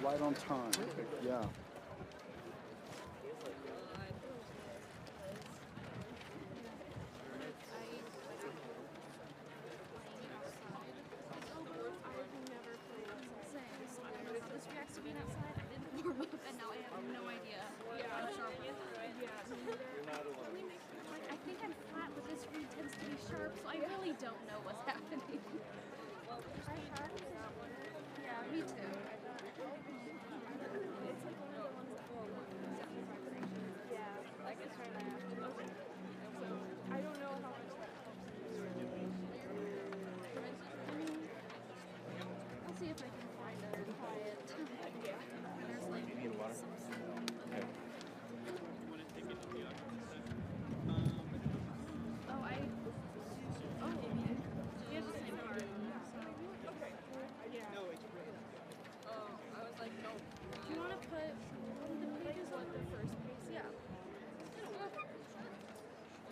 Right on time. Yeah.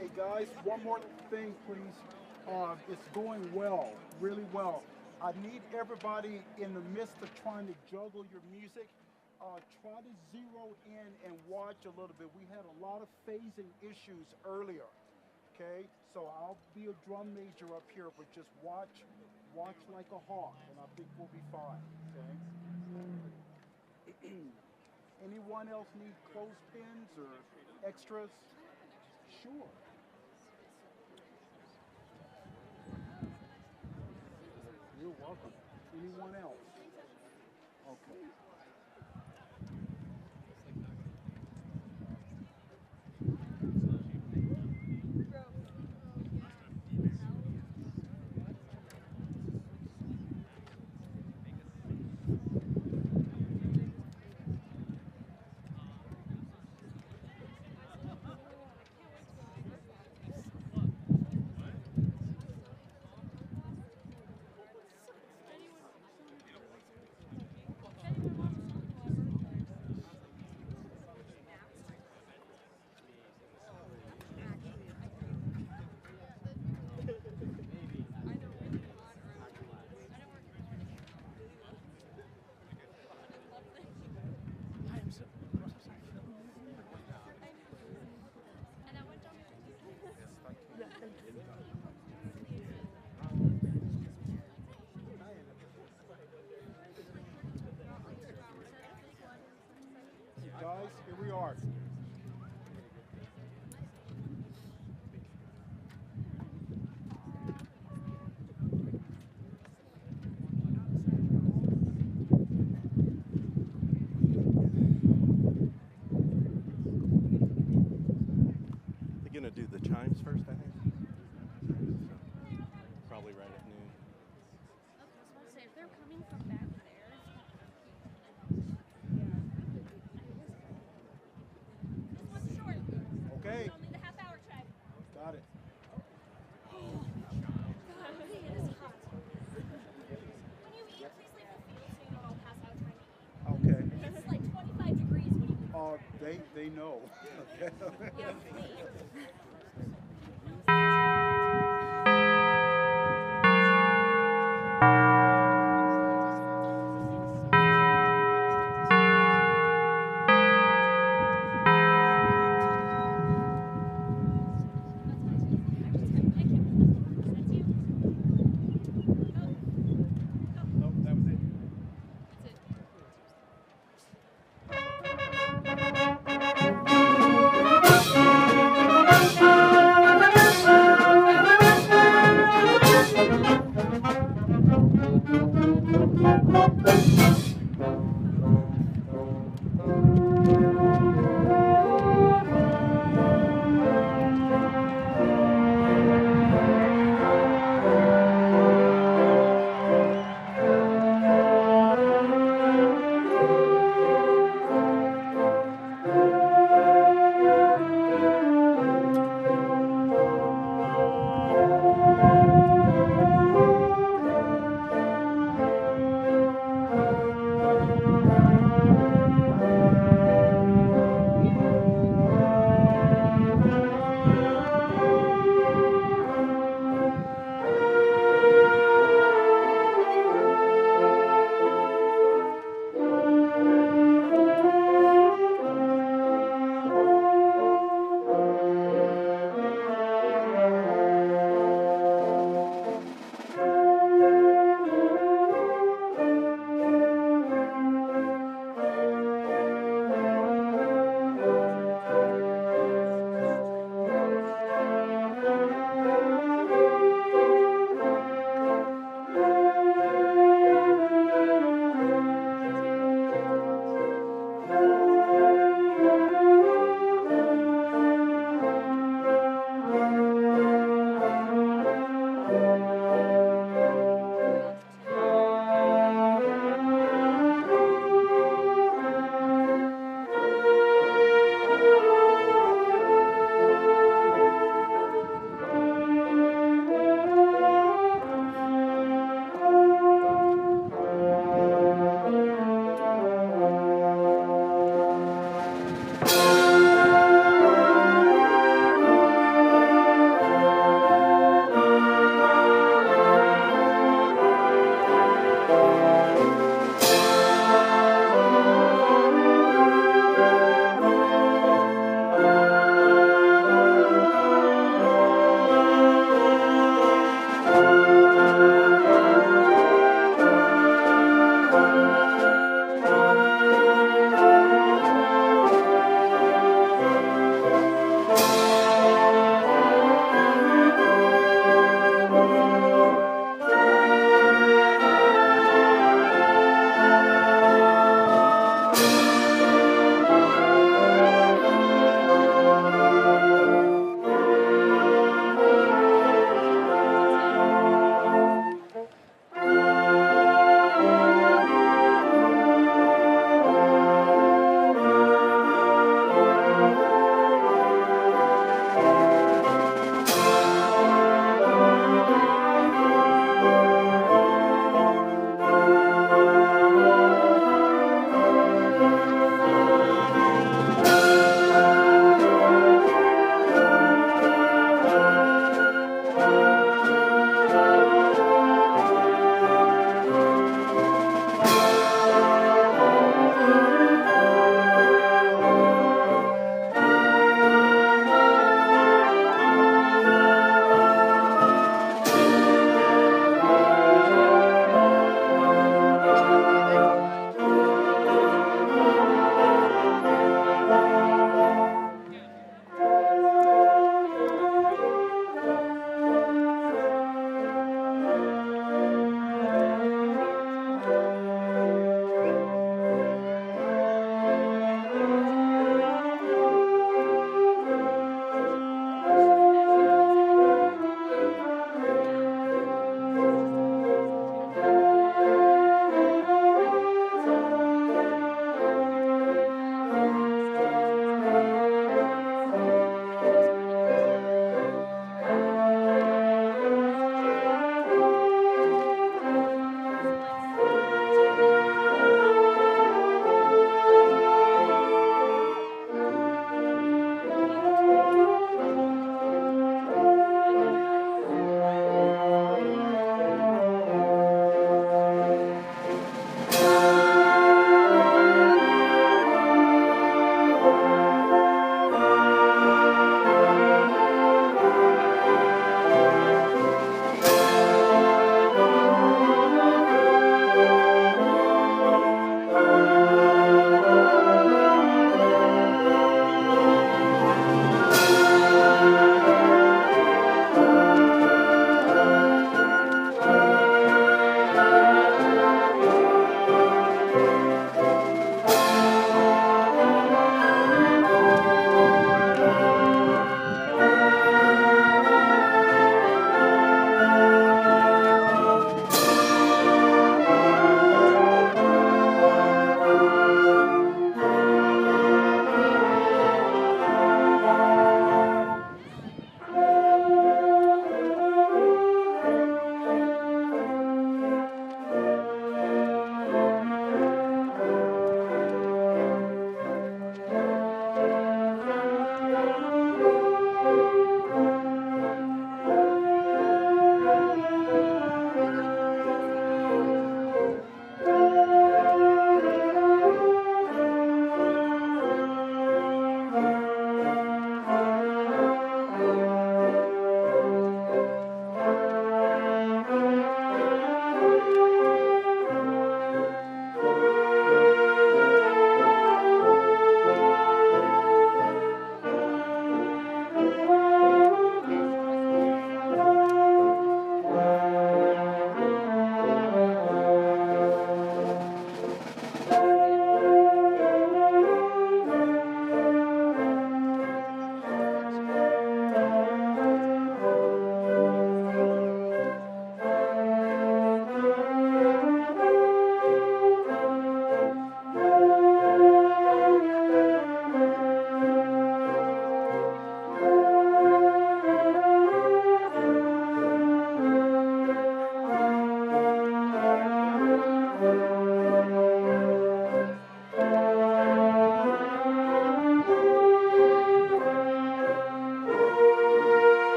Hey guys, one more thing, please. It's going well, really well. I need everybody in the midst of trying to juggle your music, try to zero in and watch a little bit. We had a lot of phasing issues earlier, okay? So I'll be a drum major up here, but just watch like a hawk, and I think we'll be fine, okay? Anyone else need clothespins or extras? Sure. You're welcome. Anyone else? Okay. Guys, here we are. They're gonna do the chimes first, I think. Probably right at noon. Okay, so I was say if they're coming from back there. Okay. Only the half hour check. Got it. God, it is hot. When you eat, please leave the field so you don't all pass out trying to eat. Okay. It's like 25 degrees when you eat. They know. Okay. Yeah, please. That was it.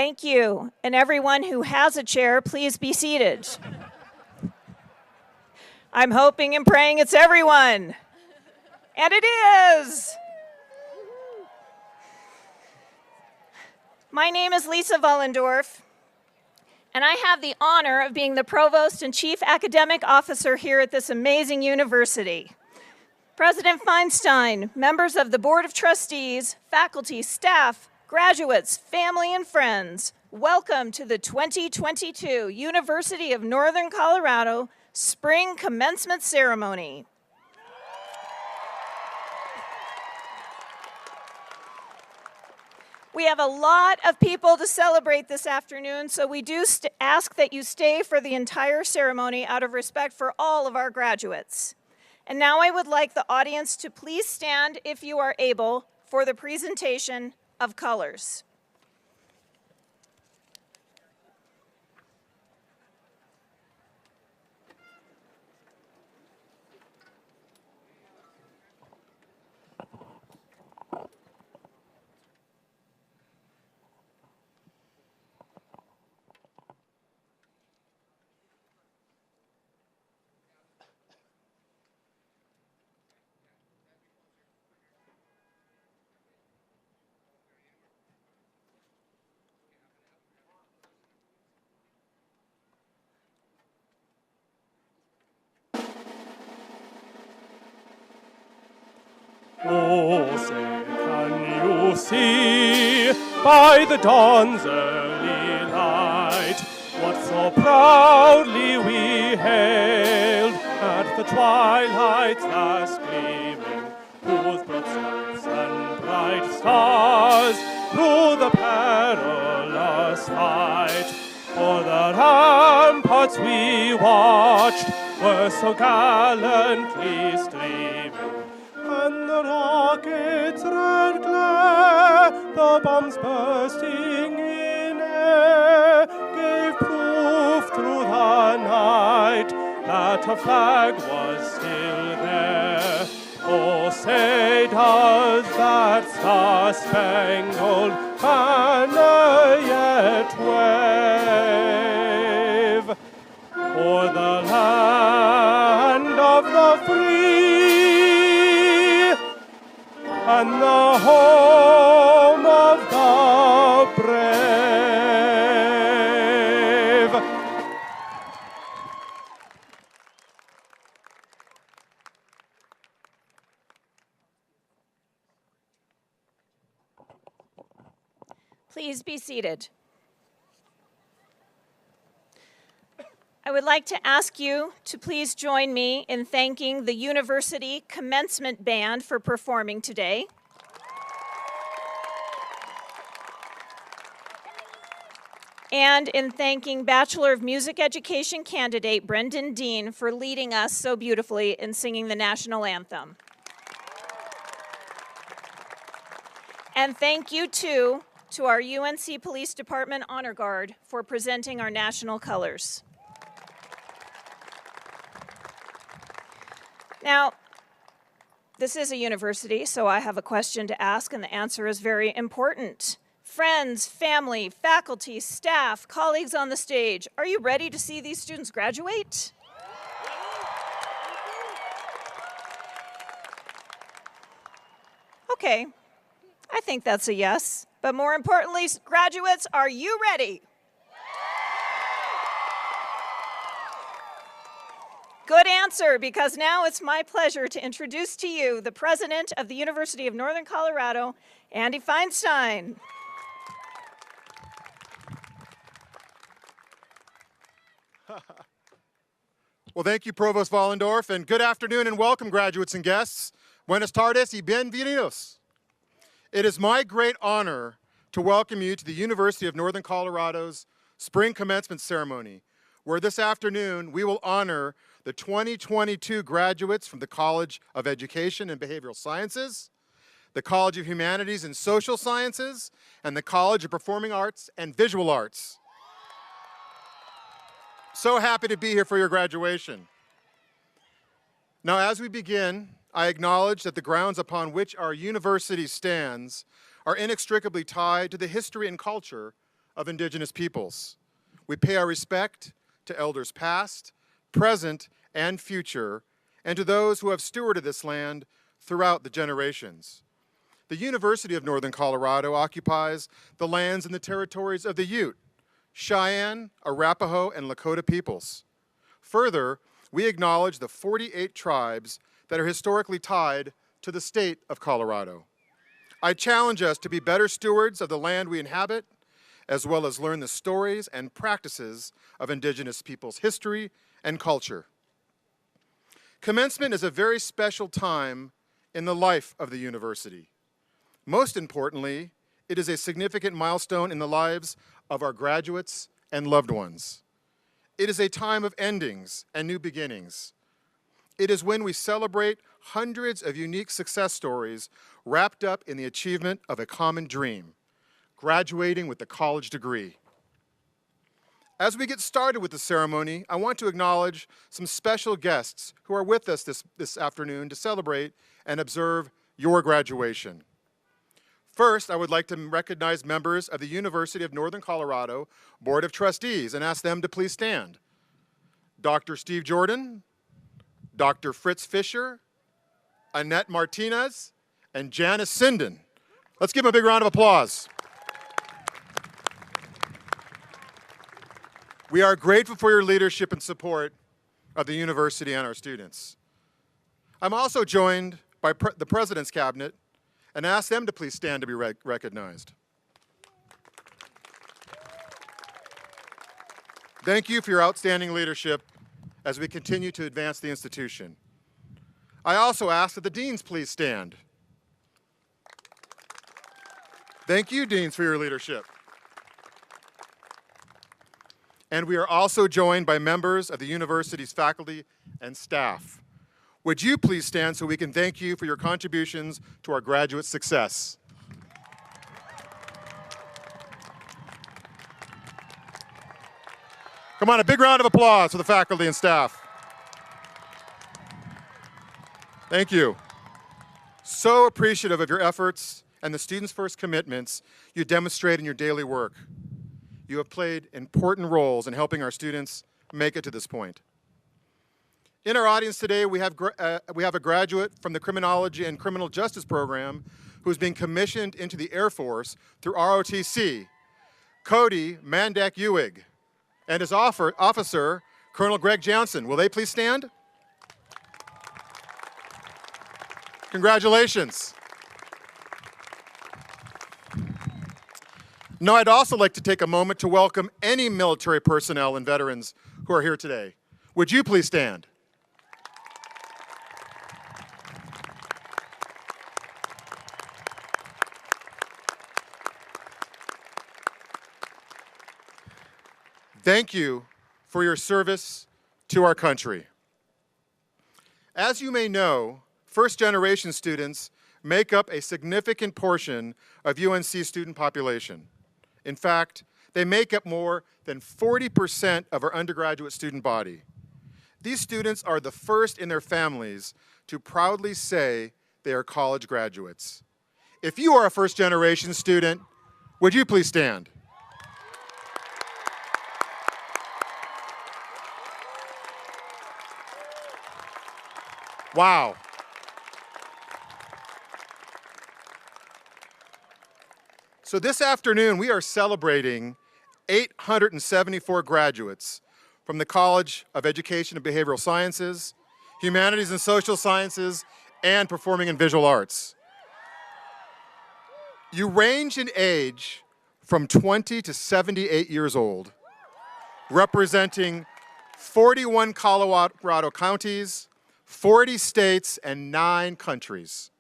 Thank you. And everyone who has a chair, please be seated. I'm hoping and praying it's everyone. And it is. My name is Lisa Wollendorf, and I have the honor of being the Provost and Chief Academic Officer here at this amazing university. President Feinstein, members of the Board of Trustees, faculty, staff, graduates, family, and friends, welcome to the 2022 University of Northern Colorado Spring Commencement Ceremony. We have a lot of people to celebrate this afternoon, so we do ask that you stay for the entire ceremony out of respect for all of our graduates. And now I would like the audience to please stand, if you are able, for the presentation of colors. Oh, say, can you see by the dawn's early light what so proudly we hailed at the twilight's last gleaming, whose broad stripes and bright stars through the perilous fight for the ramparts we watched were so gallantly streaming. And the rocket's red glare, the bombs bursting in air, gave proof through the night that a flag was still there. Oh, say does that star-spangled banner yet wave o'er the land of the free and the home of the brave. Please be seated. I would like to ask you to please join me in thanking the University Commencement Band for performing today. And in thanking Bachelor of Music Education candidate Brendan Dean for leading us so beautifully in singing the national anthem. And thank you too to our UNC Police Department Honor Guard for presenting our national colors. Now, this is a university, so I have a question to ask, and the answer is very important. Friends, family, faculty, staff, colleagues on the stage, are you ready to see these students graduate? Okay, I think that's a yes. But more importantly, graduates, are you ready? Good answer, because now it's my pleasure to introduce to you the president of the University of Northern Colorado, Andy Feinstein. Well, thank you, Provost Wollendorf, and good afternoon and welcome, graduates and guests. Buenas tardes y bienvenidos. It is my great honor to welcome you to the University of Northern Colorado's Spring Commencement Ceremony, where this afternoon we will honor the 2022 graduates from the College of Education and Behavioral Sciences, the College of Humanities and Social Sciences, and the College of Performing Arts and Visual Arts. So happy to be here for your graduation. Now, as we begin, I acknowledge that the grounds upon which our university stands are inextricably tied to the history and culture of Indigenous peoples. We pay our respect to elders past, present, and future, and to those who have stewarded this land throughout the generations. The University of Northern Colorado occupies the lands and the territories of the Ute, Cheyenne, Arapaho, and Lakota peoples. Further, we acknowledge the 48 tribes that are historically tied to the state of Colorado. I challenge us to be better stewards of the land we inhabit, as well as learn the stories and practices of Indigenous peoples' history and culture. Commencement is a very special time in the life of the university. Most importantly, it is a significant milestone in the lives of our graduates and loved ones. It is a time of endings and new beginnings. It is when we celebrate hundreds of unique success stories wrapped up in the achievement of a common dream, graduating with a college degree. As we get started with the ceremony, I want to acknowledge some special guests who are with us this afternoon to celebrate and observe your graduation. First, I would like to recognize members of the University of Northern Colorado Board of Trustees and ask them to please stand. Dr. Steve Jordan, Dr. Fritz Fisher, Annette Martinez, and Janice Sinden. Let's give them a big round of applause. We are grateful for your leadership and support of the university and our students. I'm also joined by the President's Cabinet and ask them to please stand to be recognized. Thank you for your outstanding leadership as we continue to advance the institution. I also ask that the deans please stand. Thank you, deans, for your leadership. And we are also joined by members of the university's faculty and staff. Would you please stand so we can thank you for your contributions to our graduate success? Come on, a big round of applause for the faculty and staff. Thank you. So appreciative of your efforts and the Students First commitments you demonstrate in your daily work. You have played important roles in helping our students make it to this point. In our audience today, we have a graduate from the Criminology and Criminal Justice Program who's being commissioned into the Air Force through ROTC, Cody Mandak-Uig, and his officer, Colonel Greg Johnson. Will they please stand? Congratulations. Now, I'd also like to take a moment to welcome any military personnel and veterans who are here today. Would you please stand? Thank you for your service to our country. As you may know, first-generation students make up a significant portion of UNC student population. In fact, they make up more than 40% of our undergraduate student body. These students are the first in their families to proudly say they are college graduates. If you are a first-generation student, would you please stand? Wow. So this afternoon, we are celebrating 874 graduates from the College of Education and Behavioral Sciences, Humanities and Social Sciences, and Performing and Visual Arts. You range in age from 20 to 78 years old, representing 41 Colorado counties, 40 states, and 9 countries.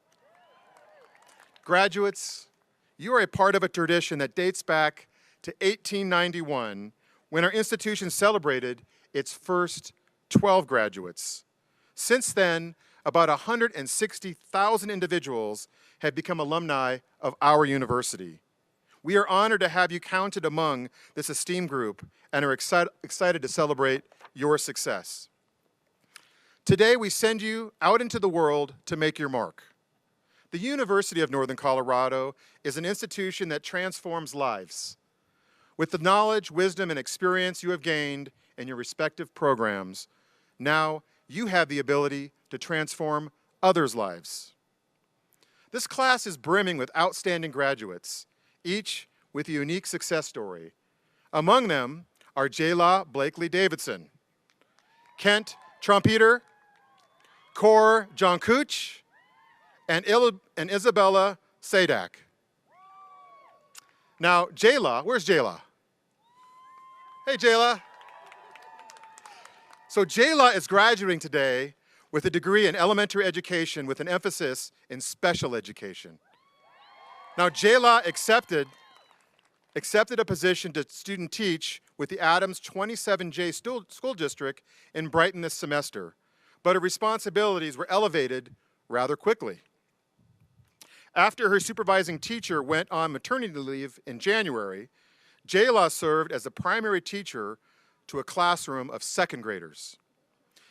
Graduates, you are a part of a tradition that dates back to 1891, when our institution celebrated its first 12 graduates. Since then, about 160,000 individuals have become alumni of our university. We are honored to have you counted among this esteemed group and are excited to celebrate your success. Today, we send you out into the world to make your mark. The University of Northern Colorado is an institution that transforms lives. With the knowledge, wisdom, and experience you have gained in your respective programs, now you have the ability to transform others' lives. This class is brimming with outstanding graduates, each with a unique success story. Among them are Jayla Blakely Davidson, Kent Trumpeter, Cor John Cooch, and Isabella Sadak. Now, Jayla, where's Jayla? Hey, Jayla. So Jayla is graduating today with a degree in elementary education with an emphasis in special education. Now, Jayla accepted a position to student teach with the Adams 27J School District in Brighton this semester, but her responsibilities were elevated rather quickly. After her supervising teacher went on maternity leave in January, Jayla served as the primary teacher to a classroom of second graders.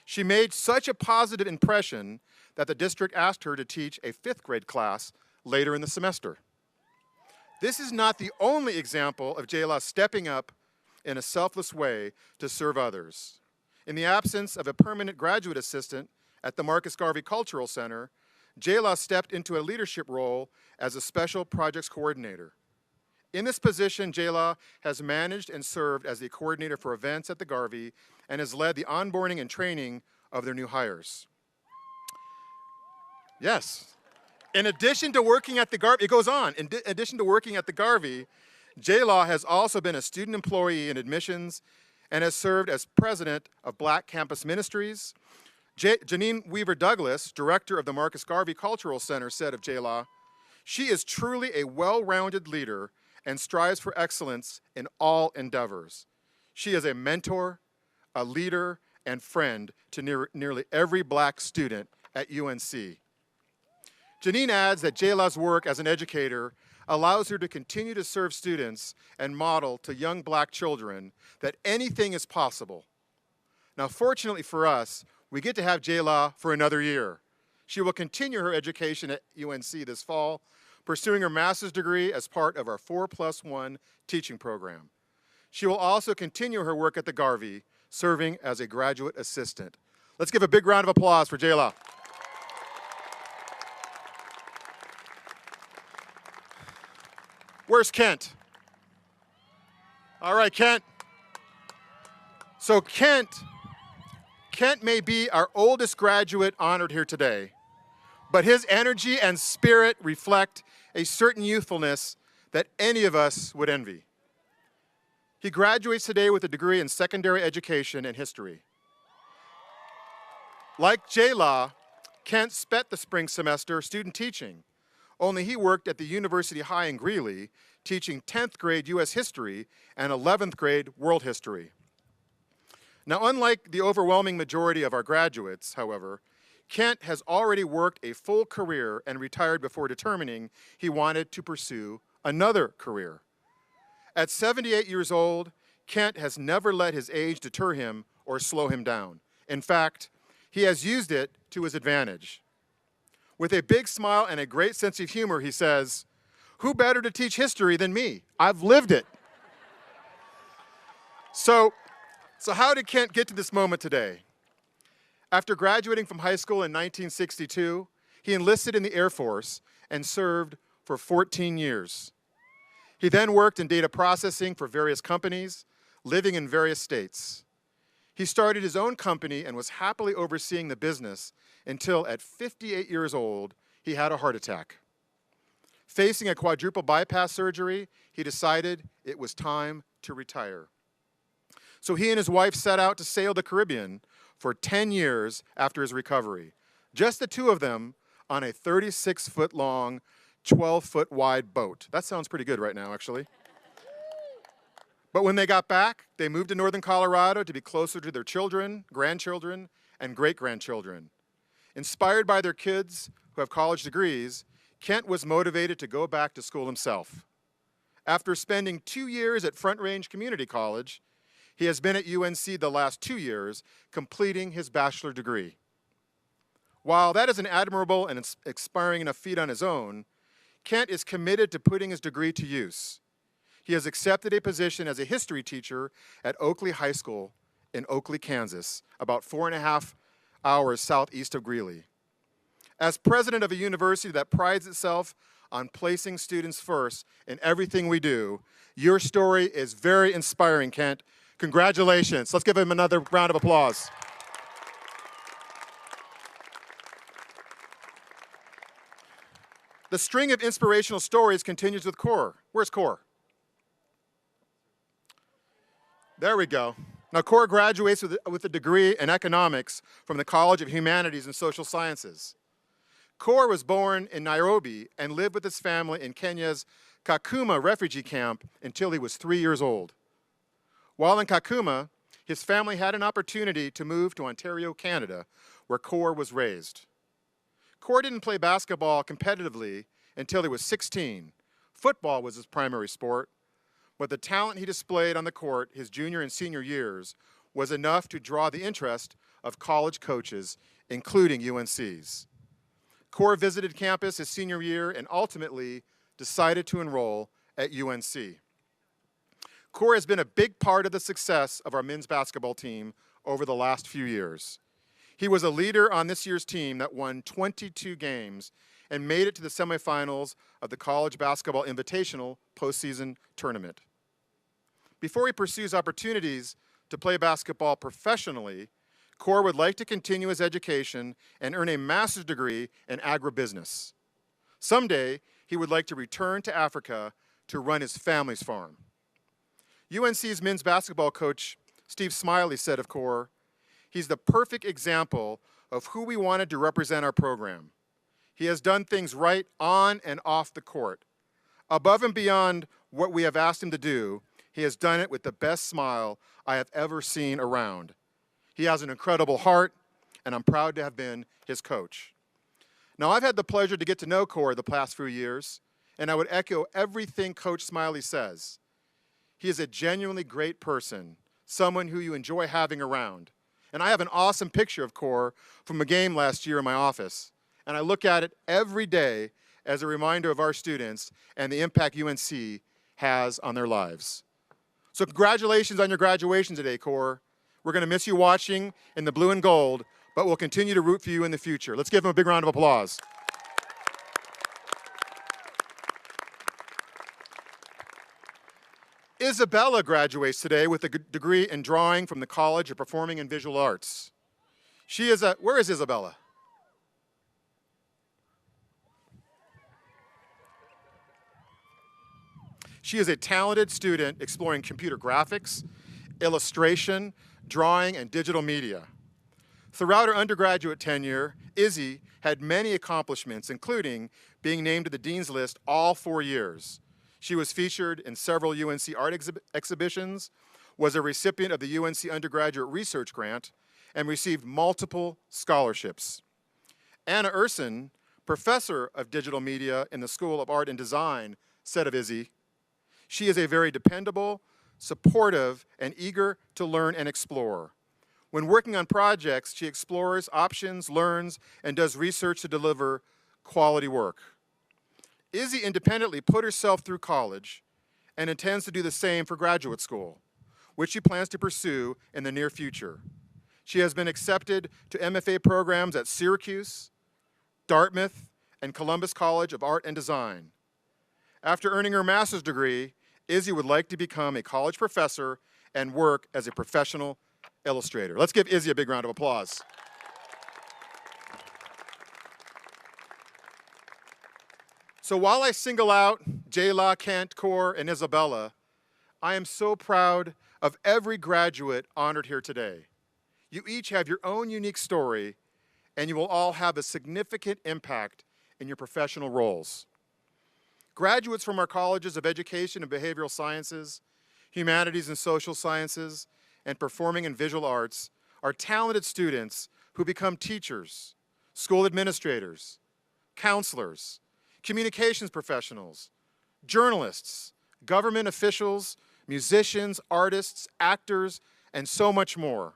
She made such a positive impression that the district asked her to teach a fifth grade class later in the semester. This is not the only example of Jayla stepping up in a selfless way to serve others. In the absence of a permanent graduate assistant at the Marcus Garvey Cultural Center, Jayla stepped into a leadership role as a special projects coordinator. In this position, Jayla has managed and served as the coordinator for events at the Garvey and has led the onboarding and training of their new hires. Yes. In addition to working at the Garvey, it goes on. In addition to working at the Garvey, Jayla has also been a student employee in admissions and has served as president of Black Campus Ministries. Janine Weaver Douglas, director of the Marcus Garvey Cultural Center, said of Jayla, "She is truly a well-rounded leader and strives for excellence in all endeavors. She is a mentor, a leader, and friend to nearly every Black student at UNC." Janine adds that Jayla's work as an educator allows her to continue to serve students and model to young Black children that anything is possible. Now, fortunately for us, we get to have Jayla for another year. She will continue her education at UNC this fall, pursuing her master's degree as part of our 4+1 teaching program. She will also continue her work at the Garvey, serving as a graduate assistant. Let's give a big round of applause for Jayla. Where's Kent? All right, Kent. So Kent may be our oldest graduate honored here today, but his energy and spirit reflect a certain youthfulness that any of us would envy. He graduates today with a degree in secondary education and history. Like Jayla, Kent spent the spring semester student teaching, only he worked at the University High in Greeley, teaching 10th grade U.S. history and 11th grade world history. Now, unlike the overwhelming majority of our graduates, however, Kent has already worked a full career and retired before determining he wanted to pursue another career. At 78 years old, Kent has never let his age deter him or slow him down. In fact, he has used it to his advantage. With a big smile and a great sense of humor, he says, "Who better to teach history than me? I've lived it." So how did Kent get to this moment today? After graduating from high school in 1962, he enlisted in the Air Force and served for 14 years. He then worked in data processing for various companies, living in various states. He started his own company and was happily overseeing the business until at 58 years old, he had a heart attack. Facing a quadruple bypass surgery, he decided it was time to retire. So he and his wife set out to sail the Caribbean for 10 years after his recovery. Just the two of them on a 36-foot long, 12-foot wide boat. That sounds pretty good right now, actually. But when they got back, they moved to northern Colorado to be closer to their children, grandchildren, and great-grandchildren. Inspired by their kids who have college degrees, Kent was motivated to go back to school himself. After spending 2 years at Front Range Community College, he has been at UNC the last 2 years, completing his bachelor degree. While that is an admirable and inspiring enough feat on his own, Kent is committed to putting his degree to use. He has accepted a position as a history teacher at Oakley High School in Oakley, Kansas, about 4.5 hours southeast of Greeley. As president of a university that prides itself on placing students first in everything we do, your story is very inspiring, Kent. Congratulations. Let's give him another round of applause. The string of inspirational stories continues with Core. Where's Core? There we go. Now, Core graduates with a degree in economics from the College of Humanities and Social Sciences. Core was born in Nairobi and lived with his family in Kenya's Kakuma refugee camp until he was 3 years old. While in Kakuma, his family had an opportunity to move to Ontario, Canada, where Core was raised. Core didn't play basketball competitively until he was 16. Football was his primary sport, but the talent he displayed on the court his junior and senior years was enough to draw the interest of college coaches, including UNC's. Core visited campus his senior year and ultimately decided to enroll at UNC. Core has been a big part of the success of our men's basketball team over the last few years. He was a leader on this year's team that won 22 games and made it to the semifinals of the College Basketball Invitational postseason tournament. Before he pursues opportunities to play basketball professionally, Core would like to continue his education and earn a master's degree in agribusiness. Someday, he would like to return to Africa to run his family's farm. UNC's men's basketball coach, Steve Smiley, said of Core, "He's the perfect example of who we wanted to represent our program. He has done things right on and off the court. Above and beyond what we have asked him to do, he has done it with the best smile I have ever seen around. He has an incredible heart, and I'm proud to have been his coach." Now, I've had the pleasure to get to know Core the past few years, and I would echo everything Coach Smiley says. He is a genuinely great person, someone who you enjoy having around. And I have an awesome picture of Core from a game last year in my office, and I look at it every day as a reminder of our students and the impact UNC has on their lives. So congratulations on your graduation today, Core. We're going to miss you watching in the blue and gold, but we'll continue to root for you in the future. Let's give him a big round of applause. Isabella graduates today with a degree in drawing from the College of Performing and Visual Arts. Where is Isabella? She is a talented student exploring computer graphics, illustration, drawing, and digital media. Throughout her undergraduate tenure, Izzy had many accomplishments, including being named to the Dean's List all 4 years. She was featured in several UNC art exhibitions, was a recipient of the UNC Undergraduate Research Grant, and received multiple scholarships. Anna Urson, professor of digital media in the School of Art and Design, said of Izzy, "She is a very dependable, supportive, and eager to learn and explore. When working on projects, she explores options, learns, and does research to deliver quality work." Izzy independently put herself through college and intends to do the same for graduate school, which she plans to pursue in the near future. She has been accepted to MFA programs at Syracuse, Dartmouth, and Columbus College of Art and Design. After earning her master's degree, Izzy would like to become a college professor and work as a professional illustrator. Let's give Izzy a big round of applause. So while I single out Jayla, Kent, Core, and Isabella, I am so proud of every graduate honored here today. You each have your own unique story, and you will all have a significant impact in your professional roles. Graduates from our colleges of Education and Behavioral Sciences, Humanities and Social Sciences, and Performing and Visual Arts are talented students who become teachers, school administrators, counselors, communications professionals, journalists, government officials, musicians, artists, actors, and so much more.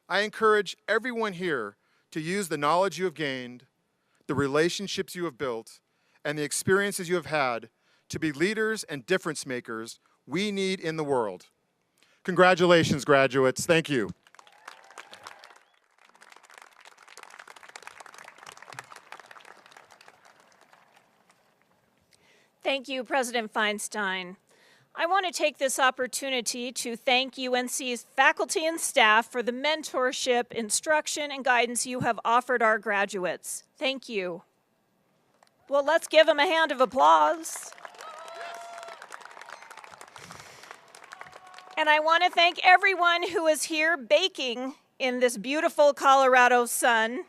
I encourage everyone here to use the knowledge you have gained, the relationships you have built, and the experiences you have had to be leaders and difference makers we need in the world. Congratulations, graduates. Thank you. Thank you, President Feinstein. I want to take this opportunity to thank UNC's faculty and staff for the mentorship, instruction, and guidance you have offered our graduates. Thank you. Well, let's give them a hand of applause. And I want to thank everyone who is here baking in this beautiful Colorado sun.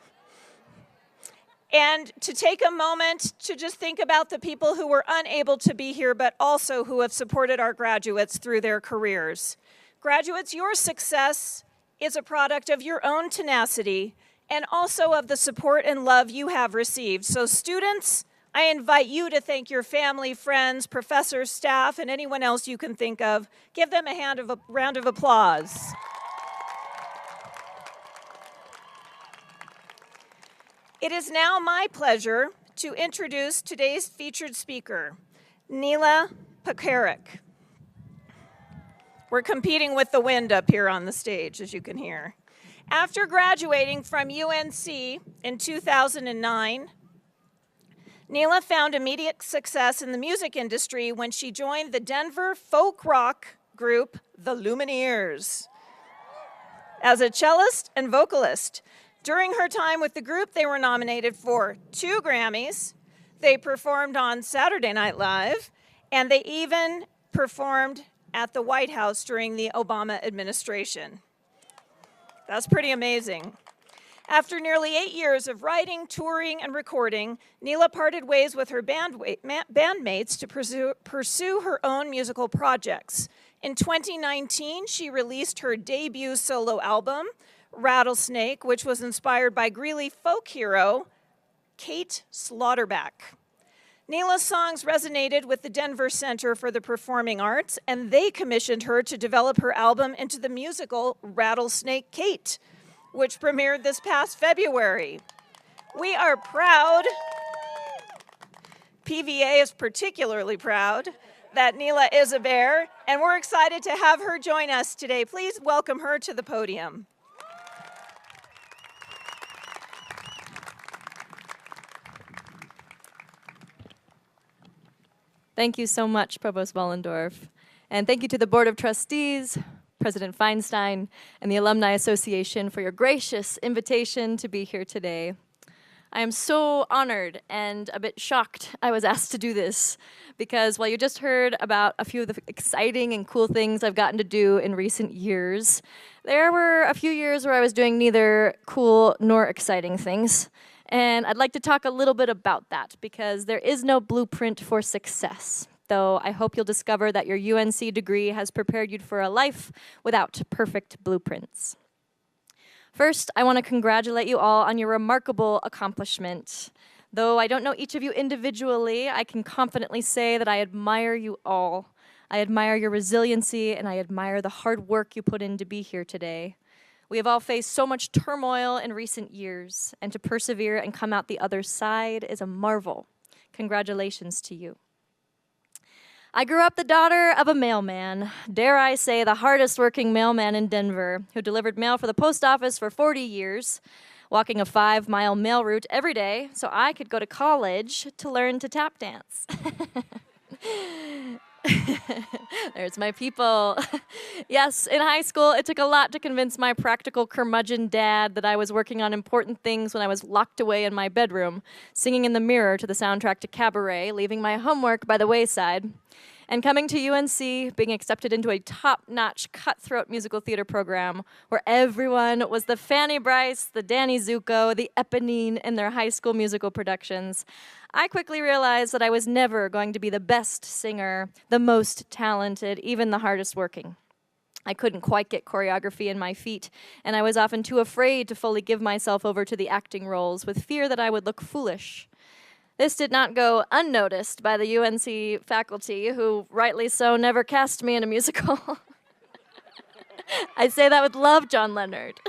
And to take a moment to just think about the people who were unable to be here, but also who have supported our graduates through their careers. Graduates, your success is a product of your own tenacity and also of the support and love you have received. So students, I invite you to thank your family, friends, professors, staff, and anyone else you can think of. Give them a round of applause. It is now my pleasure to introduce today's featured speaker, Neela Pekarik. We're competing with the wind up here on the stage, as you can hear. After graduating from UNC in 2009, Neela found immediate success in the music industry when she joined the Denver folk rock group, the Lumineers, as a cellist and vocalist. During her time with the group, they were nominated for 2 Grammys. They performed on Saturday Night Live, and they even performed at the White House during the Obama administration. That's pretty amazing. After nearly 8 years of writing, touring, and recording, Neela parted ways with her bandmates to pursue her own musical projects. In 2019, she released her debut solo album, Rattlesnake, which was inspired by Greeley folk hero Kate Slaughterback. Neela's songs resonated with the Denver Center for the Performing Arts, and they commissioned her to develop her album into the musical Rattlesnake Kate, which premiered this past February. We are proud, PVA is particularly proud, that Neela is a bear, and we're excited to have her join us today. Please welcome her to the podium. Thank you so much, Provost Wollendorf. And thank you to the Board of Trustees, President Feinstein, and the Alumni Association for your gracious invitation to be here today. I am so honored and a bit shocked I was asked to do this, because while you just heard about a few of the exciting and cool things I've gotten to do in recent years, there were a few years where I was doing neither cool nor exciting things. And I'd like to talk a little bit about that, because there is no blueprint for success, though I hope you'll discover that your UNC degree has prepared you for a life without perfect blueprints. First, I want to congratulate you all on your remarkable accomplishment. Though I don't know each of you individually, I can confidently say that I admire you all. I admire your resiliency, and I admire the hard work you put in to be here today. We have all faced so much turmoil in recent years, and to persevere and come out the other side is a marvel. Congratulations to you. I grew up the daughter of a mailman, dare I say the hardest working mailman in Denver, who delivered mail for the post office for 40 years, walking a 5-mile mail route every day so I could go to college to learn to tap dance. There's my people. Yes, in high school, it took a lot to convince my practical curmudgeon dad that I was working on important things when I was locked away in my bedroom, singing in the mirror to the soundtrack to Cabaret, leaving my homework by the wayside. And coming to UNC, being accepted into a top-notch cutthroat musical theater program where everyone was the Fanny Bryce, the Danny Zuko, the Eponine in their high school musical productions, I quickly realized that I was never going to be the best singer, the most talented, even the hardest working. I couldn't quite get choreography in my feet, and I was often too afraid to fully give myself over to the acting roles with fear that I would look foolish. This did not go unnoticed by the UNC faculty, who, rightly so, never cast me in a musical. I say that with love, John Leonard.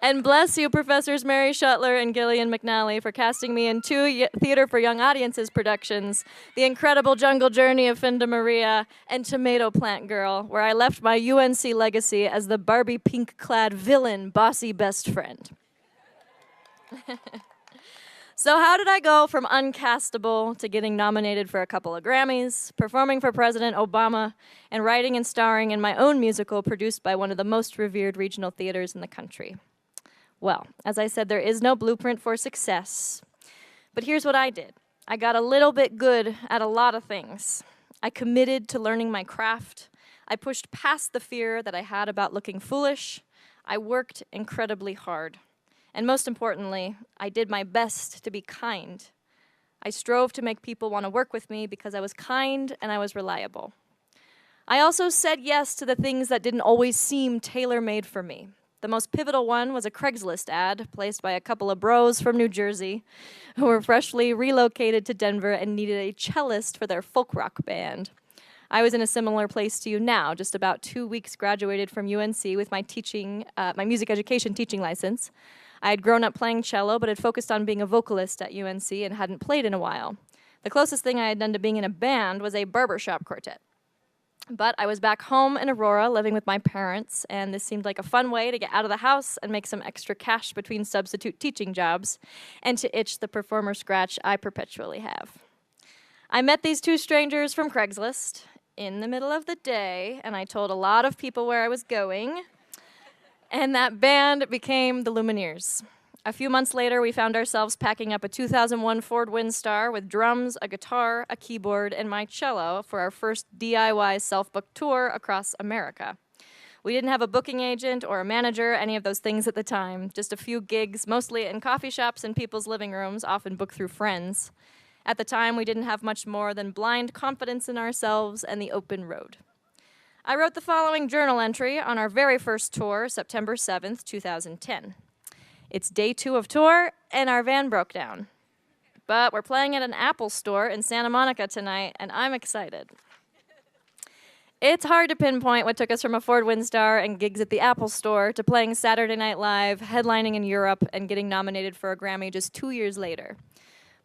And bless you, Professors Mary Shuttler and Gillian McNally, for casting me in two Theater for Young Audiences productions, The Incredible Jungle Journey of Finda Maria and Tomato Plant Girl, where I left my UNC legacy as the Barbie pink-clad villain, bossy best friend. So how did I go from uncastable to getting nominated for a couple of Grammys, performing for President Obama, and writing and starring in my own musical produced by one of the most revered regional theaters in the country? Well, as I said, there is no blueprint for success. But here's what I did. I got a little bit good at a lot of things. I committed to learning my craft. I pushed past the fear that I had about looking foolish. I worked incredibly hard. And most importantly, I did my best to be kind. I strove to make people want to work with me because I was kind and I was reliable. I also said yes to the things that didn't always seem tailor-made for me. The most pivotal one was a Craigslist ad placed by a couple of bros from New Jersey who were freshly relocated to Denver and needed a cellist for their folk rock band. I was in a similar place to you now, just about 2 weeks graduated from UNC with my music education teaching license. I had grown up playing cello, but had focused on being a vocalist at UNC and hadn't played in a while. The closest thing I had done to being in a band was a barbershop quartet. But I was back home in Aurora living with my parents, and this seemed like a fun way to get out of the house and make some extra cash between substitute teaching jobs and to itch the performer scratch I perpetually have. I met these two strangers from Craigslist in the middle of the day, and I told a lot of people where I was going. And that band became the Lumineers. A few months later, we found ourselves packing up a 2001 Ford Windstar with drums, a guitar, a keyboard, and my cello for our first DIY self-booked tour across America. We didn't have a booking agent or a manager, any of those things at the time, just a few gigs, mostly in coffee shops and people's living rooms, often booked through friends. At the time, we didn't have much more than blind confidence in ourselves and the open road. I wrote the following journal entry on our very first tour, September 7th, 2010. It's day 2 of tour, and our van broke down. But we're playing at an Apple store in Santa Monica tonight, and I'm excited. It's hard to pinpoint what took us from a Ford Windstar and gigs at the Apple store to playing Saturday Night Live, headlining in Europe, and getting nominated for a Grammy just 2 years later.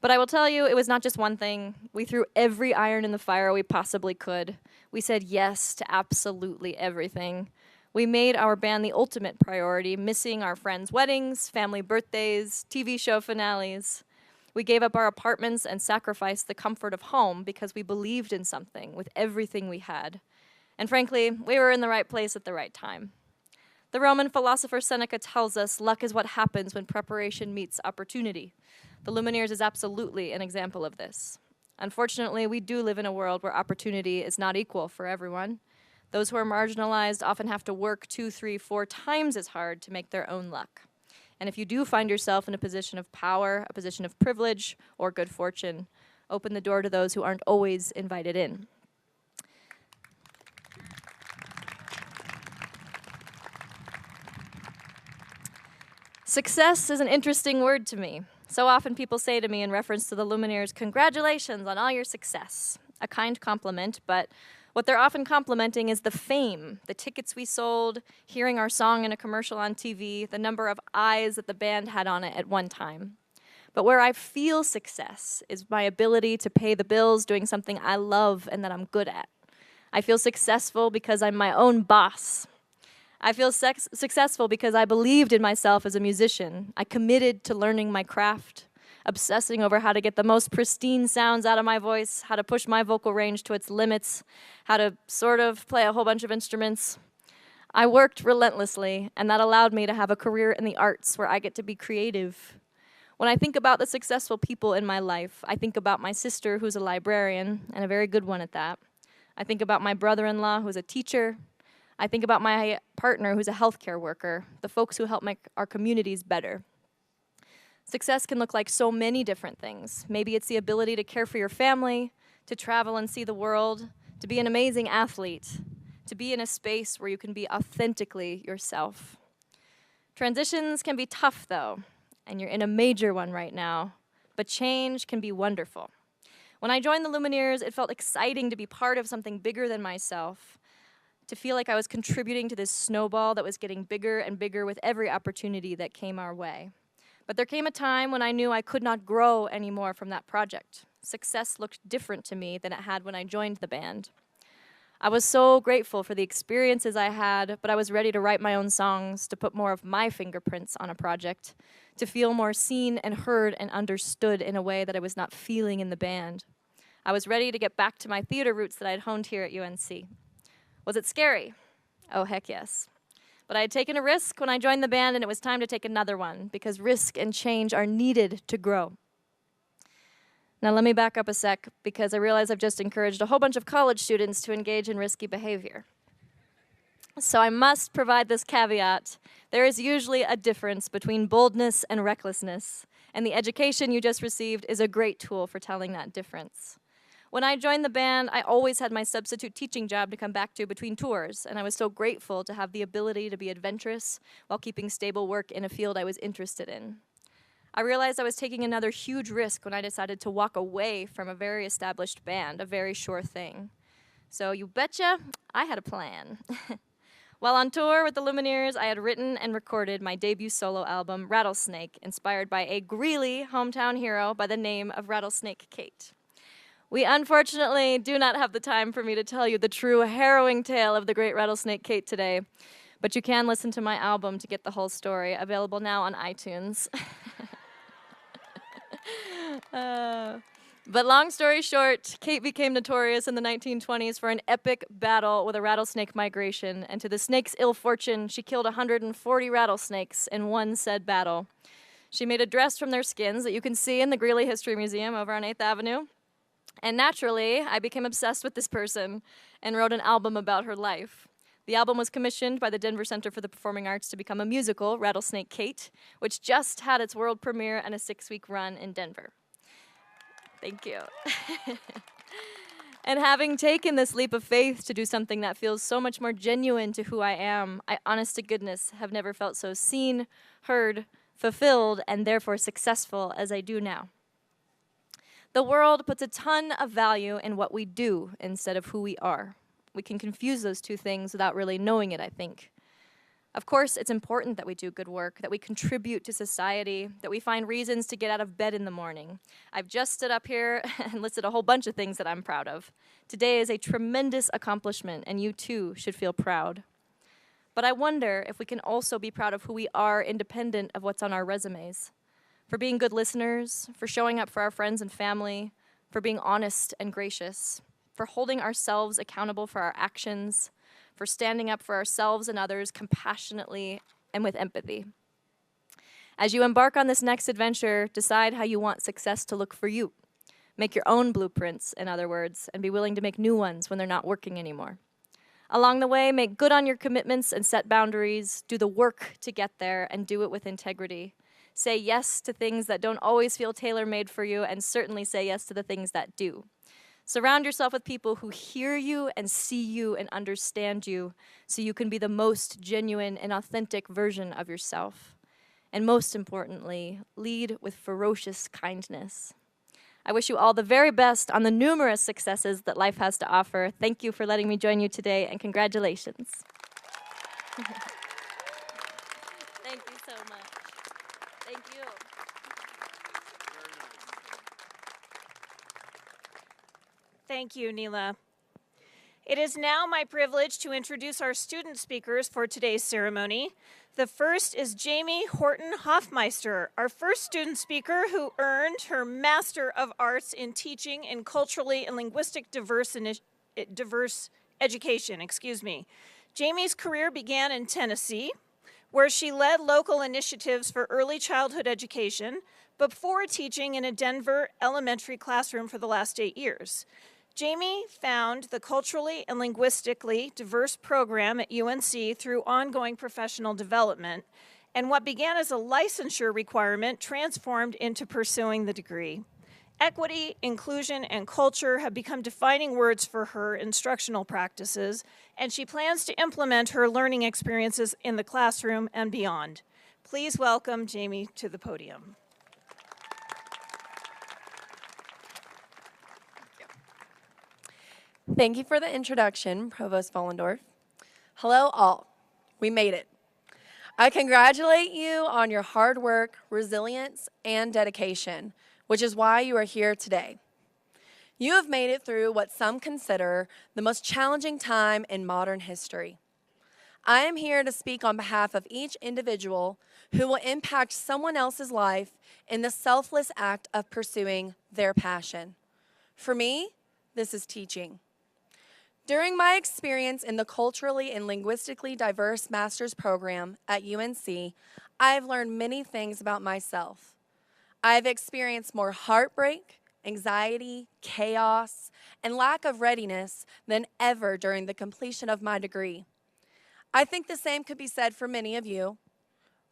But I will tell you, it was not just one thing. We threw every iron in the fire we possibly could. We said yes to absolutely everything. We made our band the ultimate priority, missing our friends' weddings, family birthdays, TV show finales. We gave up our apartments and sacrificed the comfort of home because we believed in something with everything we had. And frankly, we were in the right place at the right time. The Roman philosopher Seneca tells us luck is what happens when preparation meets opportunity. The Lumineers is absolutely an example of this. Unfortunately, we do live in a world where opportunity is not equal for everyone. Those who are marginalized often have to work 2, 3, 4 times as hard to make their own luck. And if you do find yourself in a position of power, a position of privilege, or good fortune, open the door to those who aren't always invited in. Success is an interesting word to me. So often people say to me in reference to the Lumineers, "Congratulations on all your success." A kind compliment, but what they're often complimenting is the fame, the tickets we sold, hearing our song in a commercial on TV, the number of eyes that the band had on it at one time. But where I feel success is my ability to pay the bills doing something I love and that I'm good at. I feel successful because I'm my own boss. I feel successful because I believed in myself as a musician. I committed to learning my craft, obsessing over how to get the most pristine sounds out of my voice, how to push my vocal range to its limits, how to sort of play a whole bunch of instruments. I worked relentlessly, and that allowed me to have a career in the arts where I get to be creative. When I think about the successful people in my life, I think about my sister, who's a librarian, and a very good one at that. I think about my brother-in-law, who's a teacher. I think about my partner, who's a healthcare worker, the folks who help make our communities better. Success can look like so many different things. Maybe it's the ability to care for your family, to travel and see the world, to be an amazing athlete, to be in a space where you can be authentically yourself. Transitions can be tough, though, and you're in a major one right now, but change can be wonderful. When I joined the Lumineers, it felt exciting to be part of something bigger than myself, to feel like I was contributing to this snowball that was getting bigger and bigger with every opportunity that came our way. But there came a time when I knew I could not grow anymore from that project. Success looked different to me than it had when I joined the band. I was so grateful for the experiences I had, but I was ready to write my own songs, to put more of my fingerprints on a project, to feel more seen and heard and understood in a way that I was not feeling in the band. I was ready to get back to my theater roots that I had honed here at UNC. Was it scary? Oh, heck yes. But I had taken a risk when I joined the band, and it was time to take another one, because risk and change are needed to grow. Now let me back up a sec, because I realize I've just encouraged a whole bunch of college students to engage in risky behavior. So I must provide this caveat. There is usually a difference between boldness and recklessness, and the education you just received is a great tool for telling that difference. When I joined the band, I always had my substitute teaching job to come back to between tours, and I was so grateful to have the ability to be adventurous while keeping stable work in a field I was interested in. I realized I was taking another huge risk when I decided to walk away from a very established band, a very sure thing. So you betcha, I had a plan. While on tour with the Lumineers, I had written and recorded my debut solo album, Rattlesnake, inspired by a Greeley hometown hero by the name of Rattlesnake Kate. We unfortunately do not have the time for me to tell you the true harrowing tale of the great Rattlesnake Kate today, but you can listen to my album to get the whole story, available now on iTunes. But long story short, Kate became notorious in the 1920s for an epic battle with a rattlesnake migration, and to the snake's ill fortune, she killed 140 rattlesnakes in one said battle. She made a dress from their skins that you can see in the Greeley History Museum over on 8th Avenue. And naturally, I became obsessed with this person and wrote an album about her life. The album was commissioned by the Denver Center for the Performing Arts to become a musical, Rattlesnake Kate, which just had its world premiere and a 6-week run in Denver. Thank you. And having taken this leap of faith to do something that feels so much more genuine to who I am, I, honest to goodness, have never felt so seen, heard, fulfilled, and therefore successful as I do now. The world puts a ton of value in what we do instead of who we are. We can confuse those two things without really knowing it, I think. Of course, it's important that we do good work, that we contribute to society, that we find reasons to get out of bed in the morning. I've just stood up here and listed a whole bunch of things that I'm proud of. Today is a tremendous accomplishment, and you too should feel proud. But I wonder if we can also be proud of who we are independent of what's on our resumes. For being good listeners, for showing up for our friends and family, for being honest and gracious, for holding ourselves accountable for our actions, for standing up for ourselves and others compassionately and with empathy. As you embark on this next adventure, decide how you want success to look for you. Make your own blueprints, in other words, and be willing to make new ones when they're not working anymore. Along the way, make good on your commitments and set boundaries, do the work to get there, and do it with integrity. Say yes to things that don't always feel tailor-made for you, and certainly say yes to the things that do. Surround yourself with people who hear you and see you and understand you, so you can be the most genuine and authentic version of yourself. And most importantly, lead with ferocious kindness. I wish you all the very best on the numerous successes that life has to offer. Thank you for letting me join you today, and congratulations. Thank you so much. Thank you. Thank you, Neela. It is now my privilege to introduce our student speakers for today's ceremony. The first is Jamie Horton Hoffmeister, our first student speaker who earned her Master of Arts in Teaching in Culturally and Linguistic Diverse Education. Jamie's career began in Tennessee, where she led local initiatives for early childhood education before teaching in a Denver elementary classroom for the last 8 years. Jamie found the Culturally and Linguistically Diverse program at UNC through ongoing professional development, and what began as a licensure requirement transformed into pursuing the degree. Equity, inclusion, and culture have become defining words for her instructional practices, and she plans to implement her learning experiences in the classroom and beyond. Please welcome Jamie to the podium. Thank you for the introduction, Provost Vollendorf. Hello all. We made it. I congratulate you on your hard work, resilience, and dedication, which is why you are here today. You have made it through what some consider the most challenging time in modern history. I am here to speak on behalf of each individual who will impact someone else's life in the selfless act of pursuing their passion. For me, this is teaching. During my experience in the culturally and linguistically diverse master's program at UNC, I have learned many things about myself. I have experienced more heartbreak, anxiety, chaos, and lack of readiness than ever during the completion of my degree. I think the same could be said for many of you.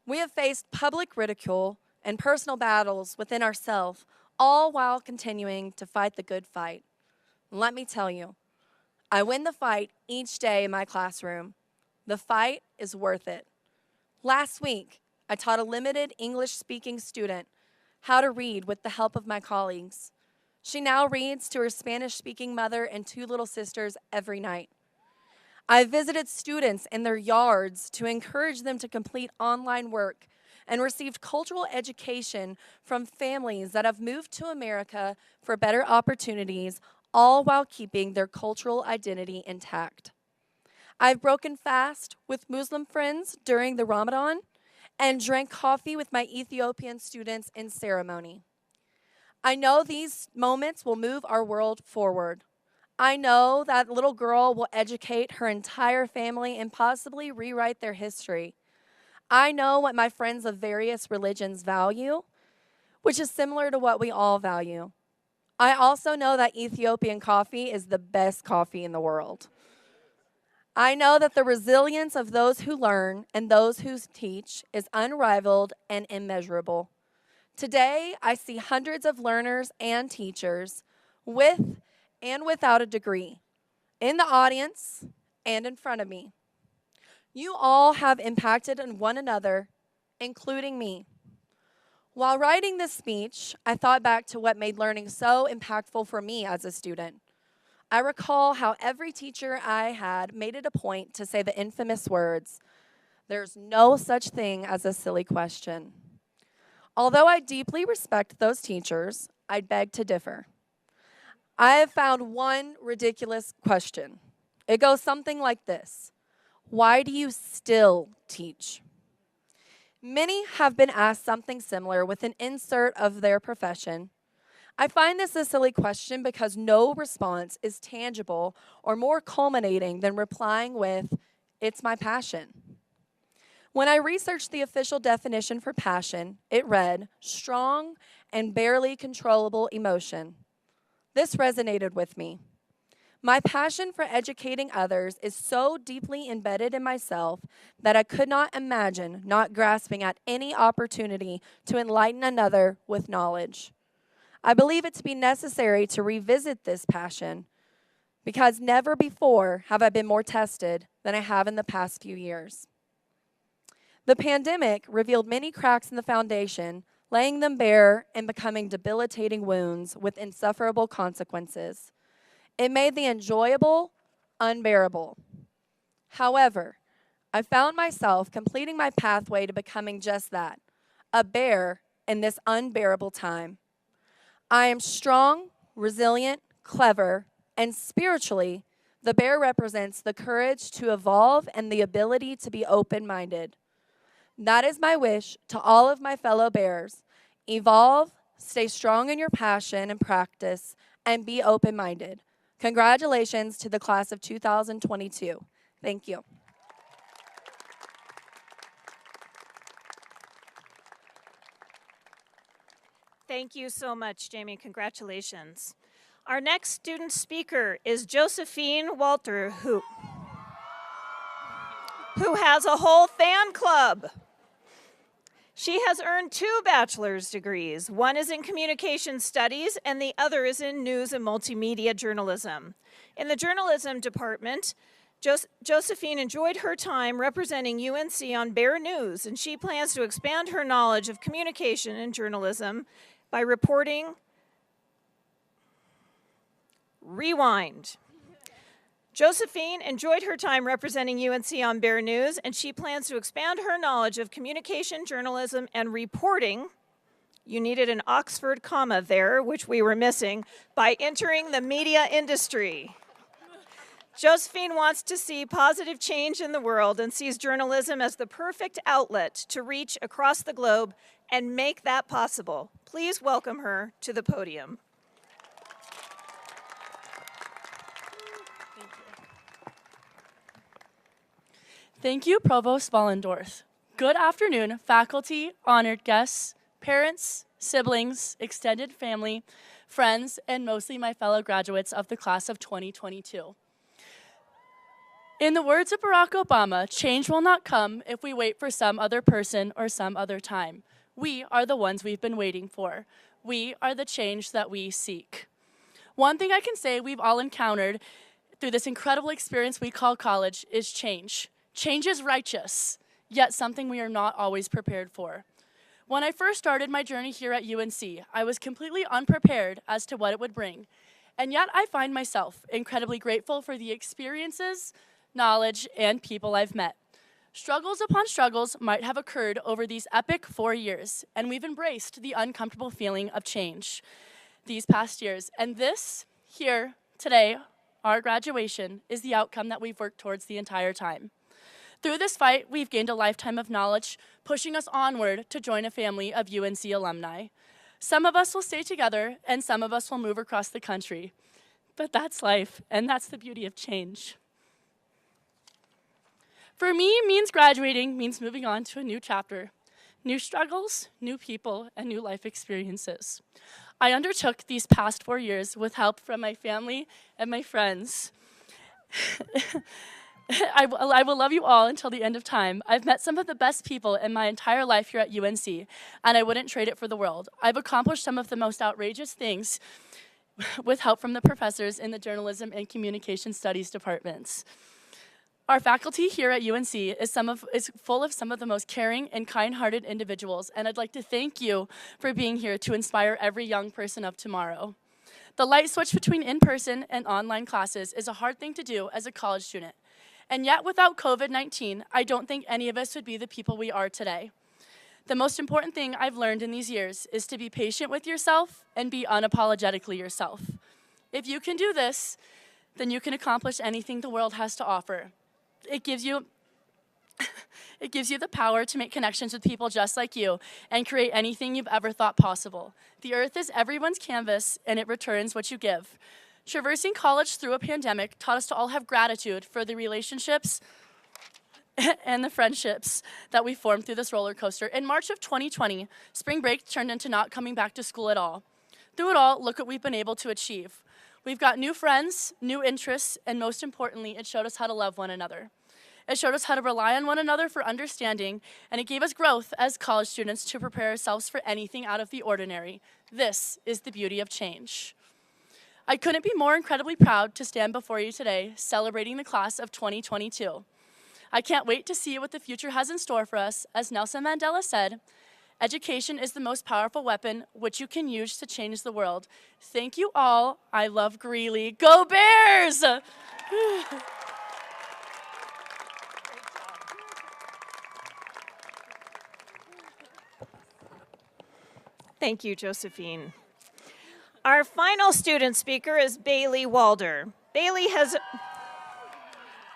We have faced public ridicule and personal battles within ourselves, all while continuing to fight the good fight. Let me tell you, I win the fight each day in my classroom. The fight is worth it. Last week, I taught a limited English-speaking student how to read with the help of my colleagues. She now reads to her Spanish-speaking mother and 2 little sisters every night. I visited students in their yards to encourage them to complete online work and received cultural education from families that have moved to America for better opportunities, all while keeping their cultural identity intact. I've broken fast with Muslim friends during the Ramadan and drank coffee with my Ethiopian students in ceremony. I know these moments will move our world forward. I know that little girl will educate her entire family and possibly rewrite their history. I know what my friends of various religions value, which is similar to what we all value. I also know that Ethiopian coffee is the best coffee in the world. I know that the resilience of those who learn and those who teach is unrivaled and immeasurable. Today, I see hundreds of learners and teachers with and without a degree in the audience and in front of me. You all have impacted on one another, including me. While writing this speech, I thought back to what made learning so impactful for me as a student. I recall how every teacher I had made it a point to say the infamous words, "There's no such thing as a silly question." Although I deeply respect those teachers, I'd beg to differ. I have found one ridiculous question. It goes something like this: why do you still teach? Many have been asked something similar with an insert of their profession. I find this a silly question because no response is tangible or more culminating than replying with, "It's my passion." When I researched the official definition for passion, it read, "strong and barely controllable emotion." This resonated with me. My passion for educating others is so deeply embedded in myself that I could not imagine not grasping at any opportunity to enlighten another with knowledge. I believe it to be necessary to revisit this passion because never before have I been more tested than I have in the past few years. The pandemic revealed many cracks in the foundation, laying them bare and becoming debilitating wounds with insufferable consequences. It made the enjoyable unbearable. However, I found myself completing my pathway to becoming just that, a bear in this unbearable time. I am strong, resilient, clever, and spiritually, the bear represents the courage to evolve and the ability to be open-minded. That is my wish to all of my fellow bears. Evolve, stay strong in your passion and practice, and be open-minded. Congratulations to the class of 2022. Thank you. Thank you so much, Jamie. Congratulations. Our next student speaker is Josephine Walter, who has a whole fan club. She has earned 2 bachelor's degrees. One is in communication studies and the other is in news and multimedia journalism. In the journalism department, Josephine enjoyed her time representing UNC on Bear News, and she plans to expand her knowledge of communication and journalism by reporting. Rewind. Josephine enjoyed her time representing UNC on Bear News, and she plans to expand her knowledge of communication, journalism, and reporting. You needed an Oxford comma there, which we were missing, by entering the media industry. Josephine wants to see positive change in the world and sees journalism as the perfect outlet to reach across the globe and make that possible. Please welcome her to the podium. Thank you, Provost Vollendorf. Good afternoon, faculty, honored guests, parents, siblings, extended family, friends, and mostly my fellow graduates of the class of 2022. In the words of Barack Obama, change will not come if we wait for some other person or some other time. We are the ones we've been waiting for. We are the change that we seek. One thing I can say we've all encountered through this incredible experience we call college is change. Change is righteous, yet something we are not always prepared for. When I first started my journey here at UNC, I was completely unprepared as to what it would bring. And yet I find myself incredibly grateful for the experiences, knowledge, and people I've met. Struggles upon struggles might have occurred over these epic 4 years, and we've embraced the uncomfortable feeling of change these past years. And this here today, our graduation, is the outcome that we've worked towards the entire time. Through this fight, we've gained a lifetime of knowledge, pushing us onward to join a family of UNC alumni. Some of us will stay together, and some of us will move across the country. But that's life, and that's the beauty of change. For me, graduating means moving on to a new chapter. New struggles, new people, and new life experiences. I undertook these past 4 years with help from my family and my friends. I will love you all until the end of time. I've met some of the best people in my entire life here at UNC, and I wouldn't trade it for the world. I've accomplished some of the most outrageous things with help from the professors in the journalism and communication studies departments. Our faculty here at UNC is full of some of the most caring and kind-hearted individuals, and I'd like to thank you for being here to inspire every young person of tomorrow. The light switch between in-person and online classes is a hard thing to do as a college student. And yet, without COVID-19, I don't think any of us would be the people we are today. The most important thing I've learned in these years is to be patient with yourself and be unapologetically yourself. If you can do this, then you can accomplish anything the world has to offer. It gives you the power to make connections with people just like you and create anything you've ever thought possible. The earth is everyone's canvas, and it returns what you give. Traversing college through a pandemic taught us to all have gratitude for the relationships and the friendships that we formed through this roller coaster. In March of 2020, spring break turned into not coming back to school at all. Through it all, look what we've been able to achieve. We've got new friends, new interests, and most importantly, it showed us how to love one another. It showed us how to rely on one another for understanding, and it gave us growth as college students to prepare ourselves for anything out of the ordinary. This is the beauty of change. I couldn't be more incredibly proud to stand before you today, celebrating the class of 2022. I can't wait to see what the future has in store for us. As Nelson Mandela said, education is the most powerful weapon which you can use to change the world. Thank you all. I love Greeley. Go Bears! Thank you, Josephine. Our final student speaker is Bailey Walder. Bailey has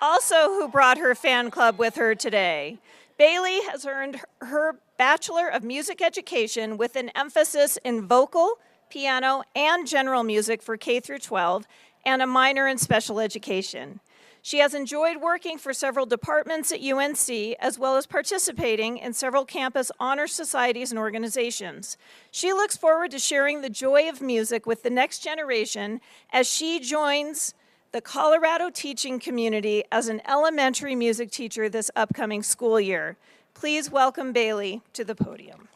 also who brought her fan club with her today. Bailey has earned her Bachelor of Music Education with an emphasis in vocal, piano, and general music for K through 12, and a minor in special education. She has enjoyed working for several departments at UNC, as well as participating in several campus honor societies and organizations. She looks forward to sharing the joy of music with the next generation as she joins the Colorado teaching community as an elementary music teacher this upcoming school year. Please welcome Bailey to the podium.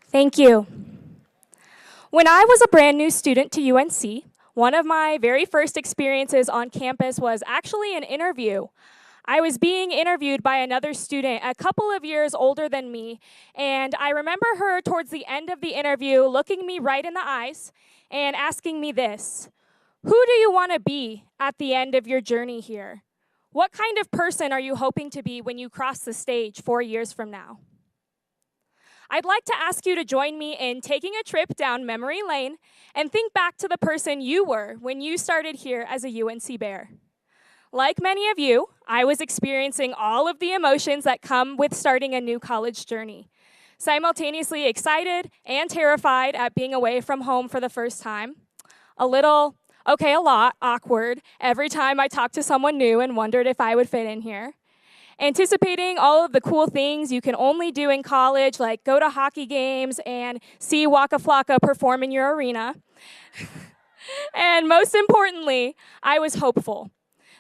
Thank you. When I was a brand new student to UNC, one of my very first experiences on campus was actually an interview. I was being interviewed by another student a couple of years older than me, and I remember her towards the end of the interview looking me right in the eyes and asking me this: who do you want to be at the end of your journey here? What kind of person are you hoping to be when you cross the stage 4 years from now? I'd like to ask you to join me in taking a trip down memory lane and think back to the person you were when you started here as a UNC Bear. Like many of you, I was experiencing all of the emotions that come with starting a new college journey. Simultaneously excited and terrified at being away from home for the first time. A lot awkward every time I talked to someone new and wondered if I would fit in here. Anticipating all of the cool things you can only do in college, like go to hockey games and see Waka Flocka perform in your arena. And most importantly, I was hopeful.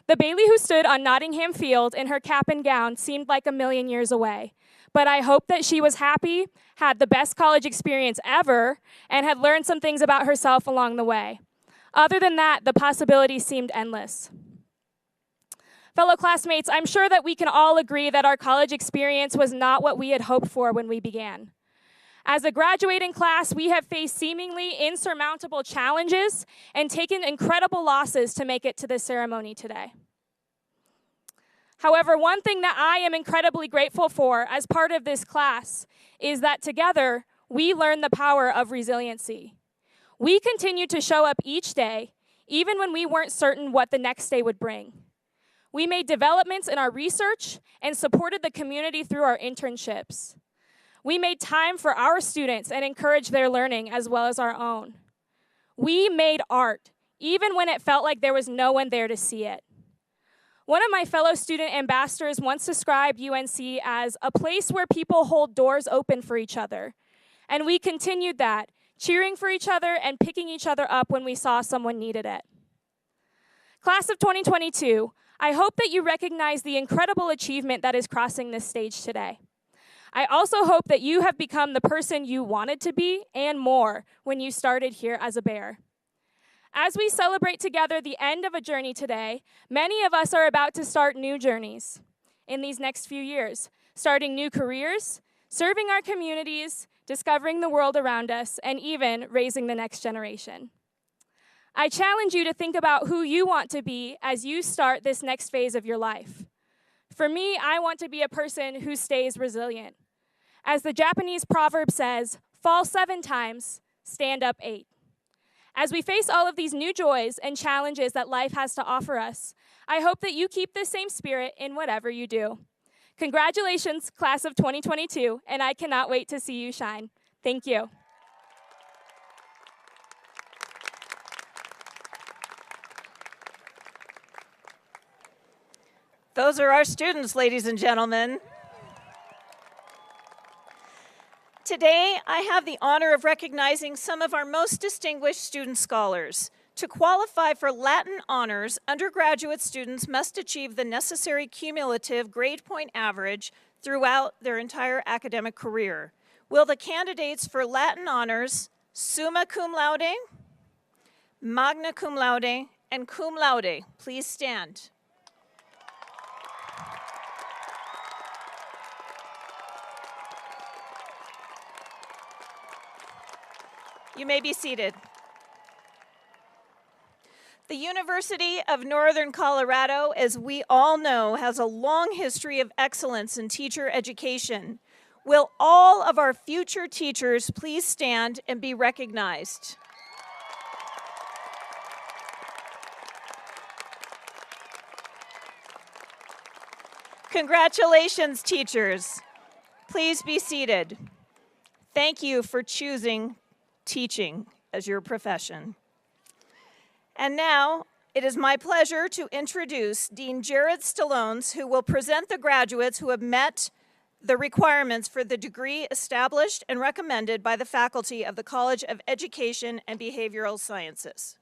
The Bailey who stood on Nottingham Field in her cap and gown seemed like a million years away. But I hoped that she was happy, had the best college experience ever, and had learned some things about herself along the way. Other than that, the possibilities seemed endless. Fellow classmates, I'm sure that we can all agree that our college experience was not what we had hoped for when we began. As a graduating class, we have faced seemingly insurmountable challenges and taken incredible losses to make it to this ceremony today. However, one thing that I am incredibly grateful for as part of this class is that together, we learn the power of resiliency. We continued to show up each day, even when we weren't certain what the next day would bring. We made developments in our research and supported the community through our internships. We made time for our students and encouraged their learning as well as our own. We made art, even when it felt like there was no one there to see it. One of my fellow student ambassadors once described UNC as a place where people hold doors open for each other. And we continued that, cheering for each other and picking each other up when we saw someone needed it. Class of 2022, I hope that you recognize the incredible achievement that is crossing this stage today. I also hope that you have become the person you wanted to be and more when you started here as a Bear. As we celebrate together the end of a journey today, many of us are about to start new journeys in these next few years, starting new careers, serving our communities, discovering the world around us, and even raising the next generation. I challenge you to think about who you want to be as you start this next phase of your life. For me, I want to be a person who stays resilient. As the Japanese proverb says, fall 7 times, stand up 8. As we face all of these new joys and challenges that life has to offer us, I hope that you keep this same spirit in whatever you do. Congratulations, class of 2022, and I cannot wait to see you shine. Thank you. Those are our students, ladies and gentlemen. Today, I have the honor of recognizing some of our most distinguished student scholars. To qualify for Latin honors, undergraduate students must achieve the necessary cumulative grade point average throughout their entire academic career. Will the candidates for Latin honors, summa cum laude, magna cum laude, and cum laude, please stand? You may be seated. The University of Northern Colorado, as we all know, has a long history of excellence in teacher education. Will all of our future teachers please stand and be recognized? Congratulations, teachers. Please be seated. Thank you for choosing teaching as your profession. And now, it is my pleasure to introduce Dean Jared Stallones, who will present the graduates who have met the requirements for the degree established and recommended by the faculty of the College of Education and Behavioral Sciences.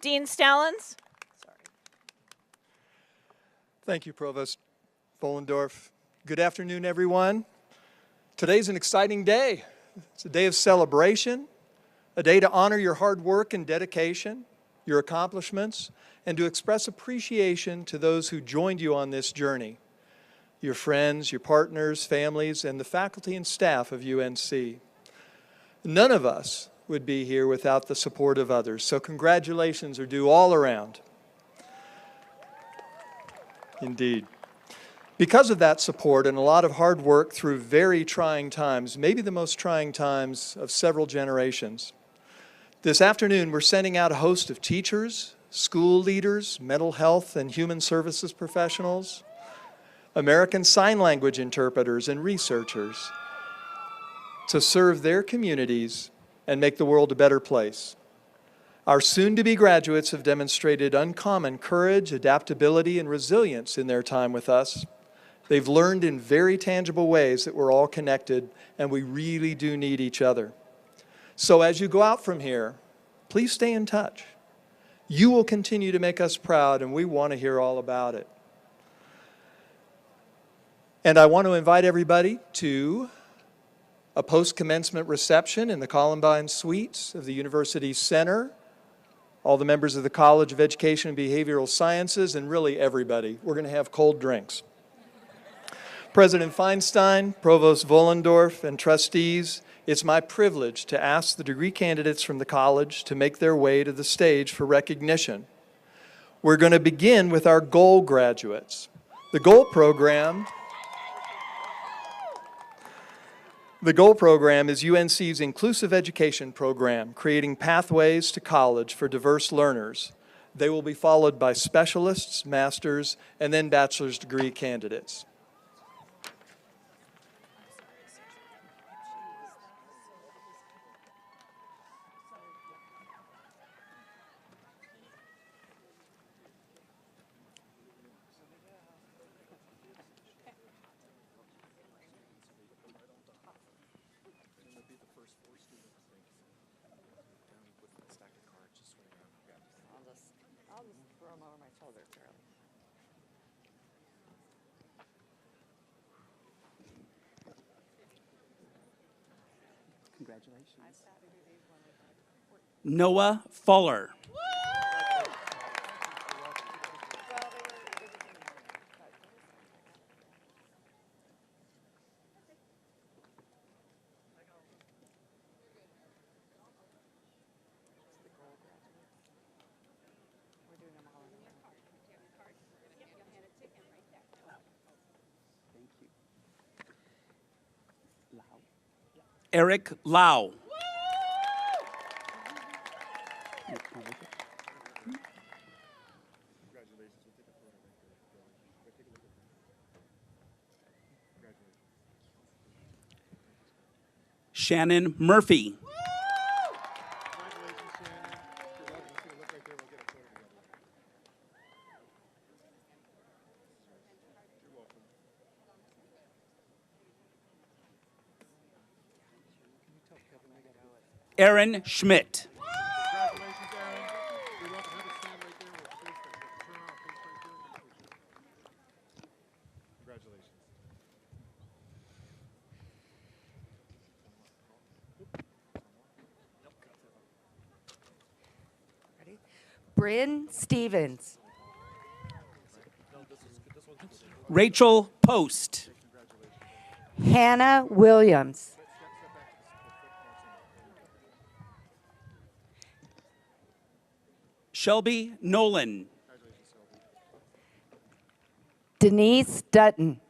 Dean Stallones. Thank you, Provost Bollendorf. Good afternoon, everyone. Today's an exciting day. It's a day of celebration, a day to honor your hard work and dedication. your accomplishments, and to express appreciation to those who joined you on this journey, your friends, your partners, families, and the faculty and staff of UNC. None of us would be here without the support of others, so congratulations are due all around. Indeed. Because of that support and a lot of hard work through very trying times, maybe the most trying times of several generations, this afternoon we're sending out a host of teachers, school leaders, mental health and human services professionals, American Sign Language interpreters and researchers to serve their communities and make the world a better place. Our soon-to-be graduates have demonstrated uncommon courage, adaptability, and resilience in their time with us. They've learned in very tangible ways that we're all connected and we really do need each other. So as you go out from here, please stay in touch. You will continue to make us proud and we want to hear all about it. And I want to invite everybody to a post-commencement reception in the Columbine Suites of the University Center, all the members of the College of Education and Behavioral Sciences, and really everybody. We're going to have cold drinks. President Feinstein, Provost Wollendorf, and trustees, it's my privilege to ask the degree candidates from the college to make their way to the stage for recognition. We're going to begin with our GOAL graduates. The GOAL program is UNC's inclusive education program, creating pathways to college for diverse learners. They will be followed by specialists, masters, and then bachelor's degree candidates. Congratulations. Noah Fuller. Eric Lau. Shannon Murphy. Aaron Schmidt. Bryn Stevens. Rachel Post. Hannah Williams. Shelby Nolan. Denise Dutton.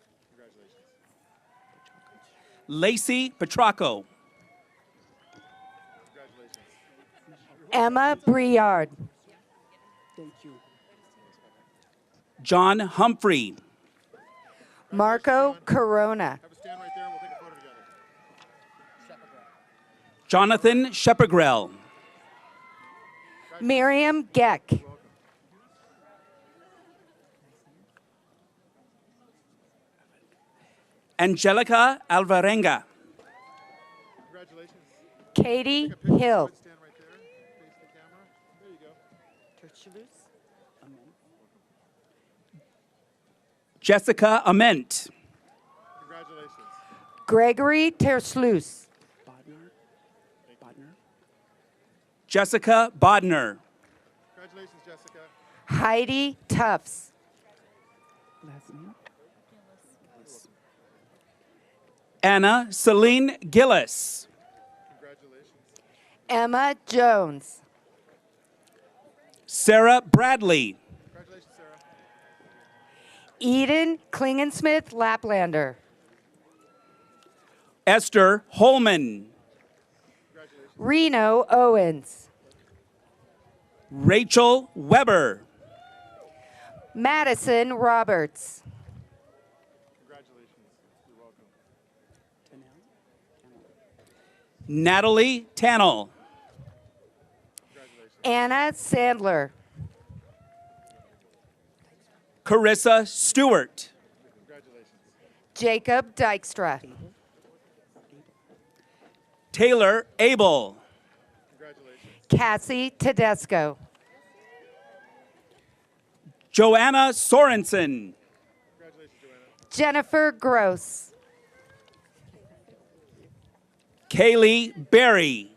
Lacey Petracco. Emma Briard. Thank you. John Humphrey. Marco Corona. Jonathan Sheppergrell. Miriam Geck. Angelica Alvarenga. Katie Hill. Jessica Ament. Gregory Terslus. Jessica Bodner. Congratulations, Jessica. Heidi Tufts. Anna Celine Gillis. Congratulations. Emma Jones. Sarah Bradley. Congratulations, Sarah. Eden Klingensmith Laplander. Esther Holman. Reno Owens. Rachel Weber. Madison Roberts. Congratulations. You're welcome. Natalie Tannell. Anna Sandler. Carissa Stewart. Congratulations. Jacob Dykstra. Taylor Abel. Congratulations. Cassie Tedesco. Joanna Sorensen. Congratulations, Joanna. Jennifer Gross. Kaylee Berry.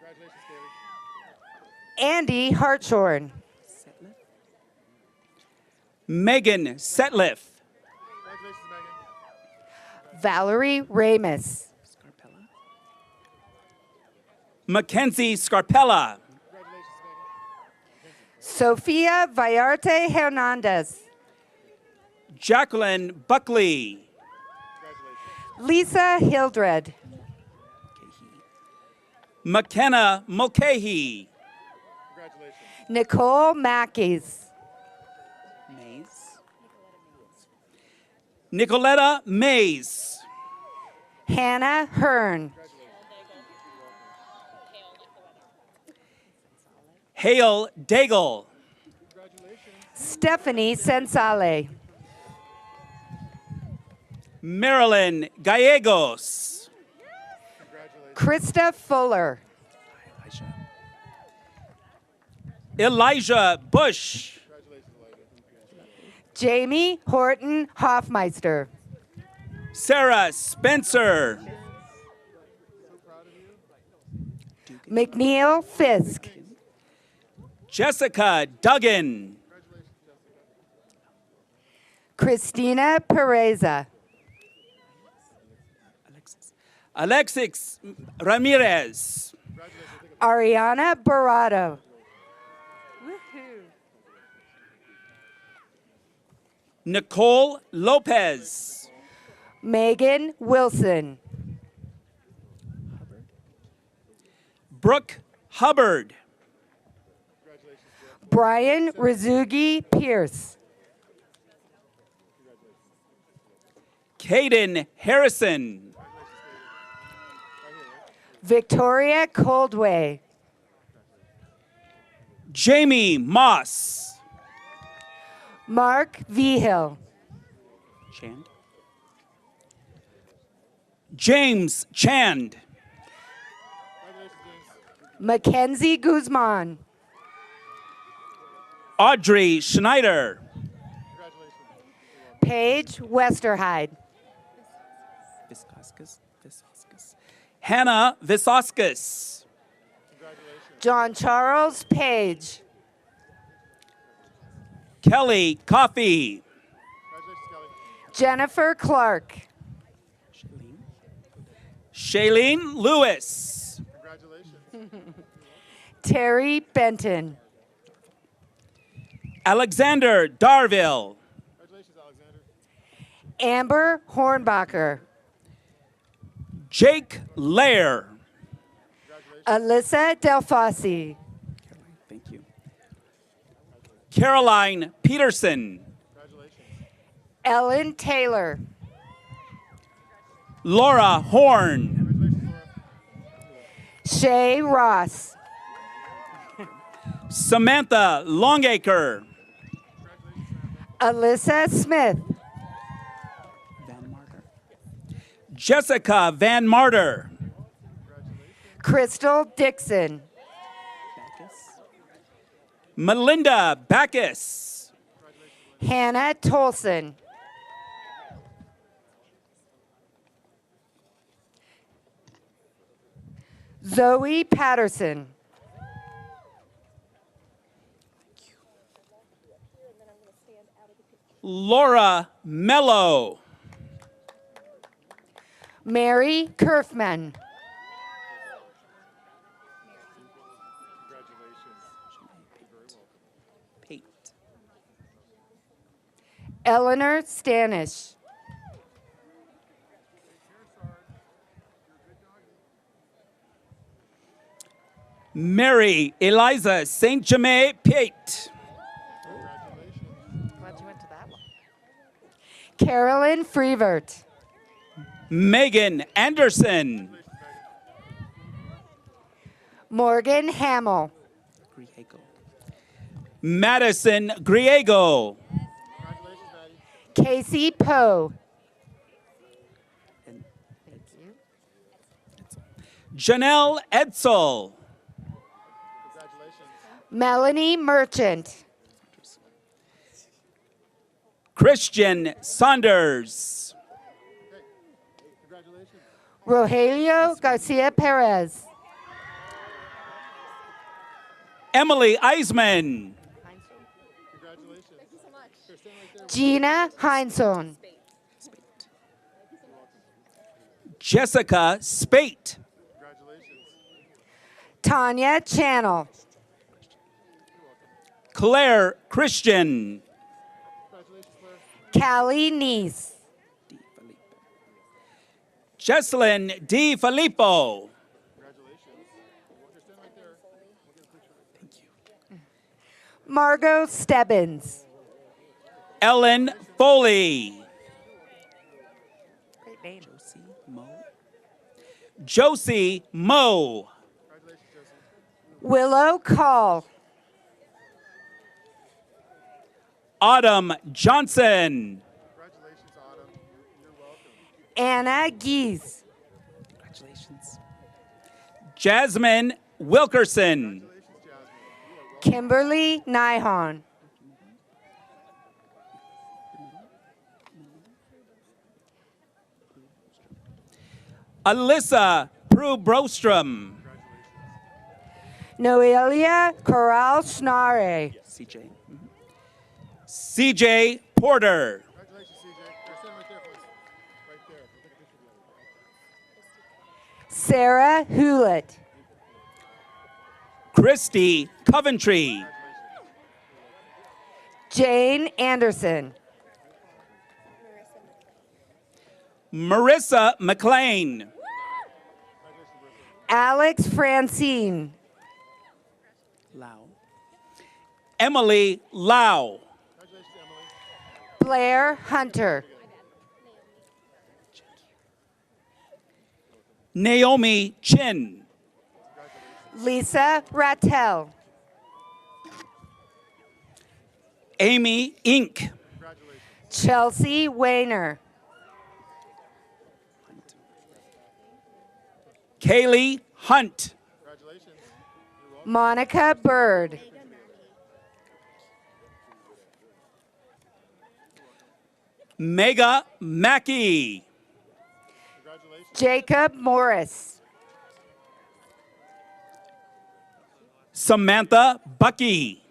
Congratulations, Kaylee. Andy Hartshorn. Megan Setliff. Congratulations, Megan. Valerie Ramus. Mackenzie Scarpella. Congratulations, Megan. Sofia Vallarte Hernandez. Jacqueline Buckley. Lisa Hildred. McKenna Mulcahy. Congratulations. Nicole Mackies. Nicoletta Mays. Hannah Hearn. Hale Daigle. Stephanie Sensale. Marilyn Gallegos. Krista Fuller. Elijah Bush. Jamie Horton Hoffmeister. Sarah Spencer. McNeil Fisk. Jessica Duggan. Christina Pereza. Alexis Ramirez. Ariana Barato. Nicole Lopez. Megan Wilson. Brooke Hubbard. Brian Rizugi Pierce. Caden Harrison. Victoria Coldway. Jamie Moss. Mark Vigil. James Chand. Mackenzie Guzman. Audrey Schneider. Paige Westerhide. Hannah Visoskas. John Charles Page. Kelly Coffey. Jennifer Clark. Shailene Lewis. Terry Benton. Alexander Darville. Amber Hornbacher. Jake Lair. Alyssa Delfasi. Thank you. Caroline Peterson. Ellen Taylor. Laura Horn. Shay Ross. Samantha Longacre. Alyssa Smith. Jessica Van Martyr. Crystal Dixon. Melinda Backus. Hannah Tolson. Zoe Patterson. Laura Mello. Mary Kerfman. Eleanor Stanish. Mary Eliza St. Germain Pate. Glad you went to that one. Carolyn Freevert. Megan Anderson. Morgan Hamill. Madison Griego. Casey Poe. Janelle Edsel. Melanie Merchant. Christian Saunders. Rogelio Garcia Perez. Emily Eisman. Gina Heinsohn. Jessica Spate. Tanya Channel. Claire Christian. Callie Neese. Jesselyn D. Filippo. Margot Stebbins. Ellen Foley. Great name. Josie Moe. Willow Call. Autumn Johnson. Anna Gies. Jasmine Wilkerson. Kimberly Nihon. Alyssa Prue Brostrom. Noelia Corral Schnare. CJ. CJ Porter. Sarah Hewlett. Christy Coventry. Jane Anderson. Marissa McLean. Alex Francine. Emily Lau. Blair Hunter. Naomi Chin. Lisa Rattel. Amy Inc. Chelsea Weiner. Kaylee Hunt. Monica Bird. Mega Mackey. Jacob Morris. Samantha Bucky.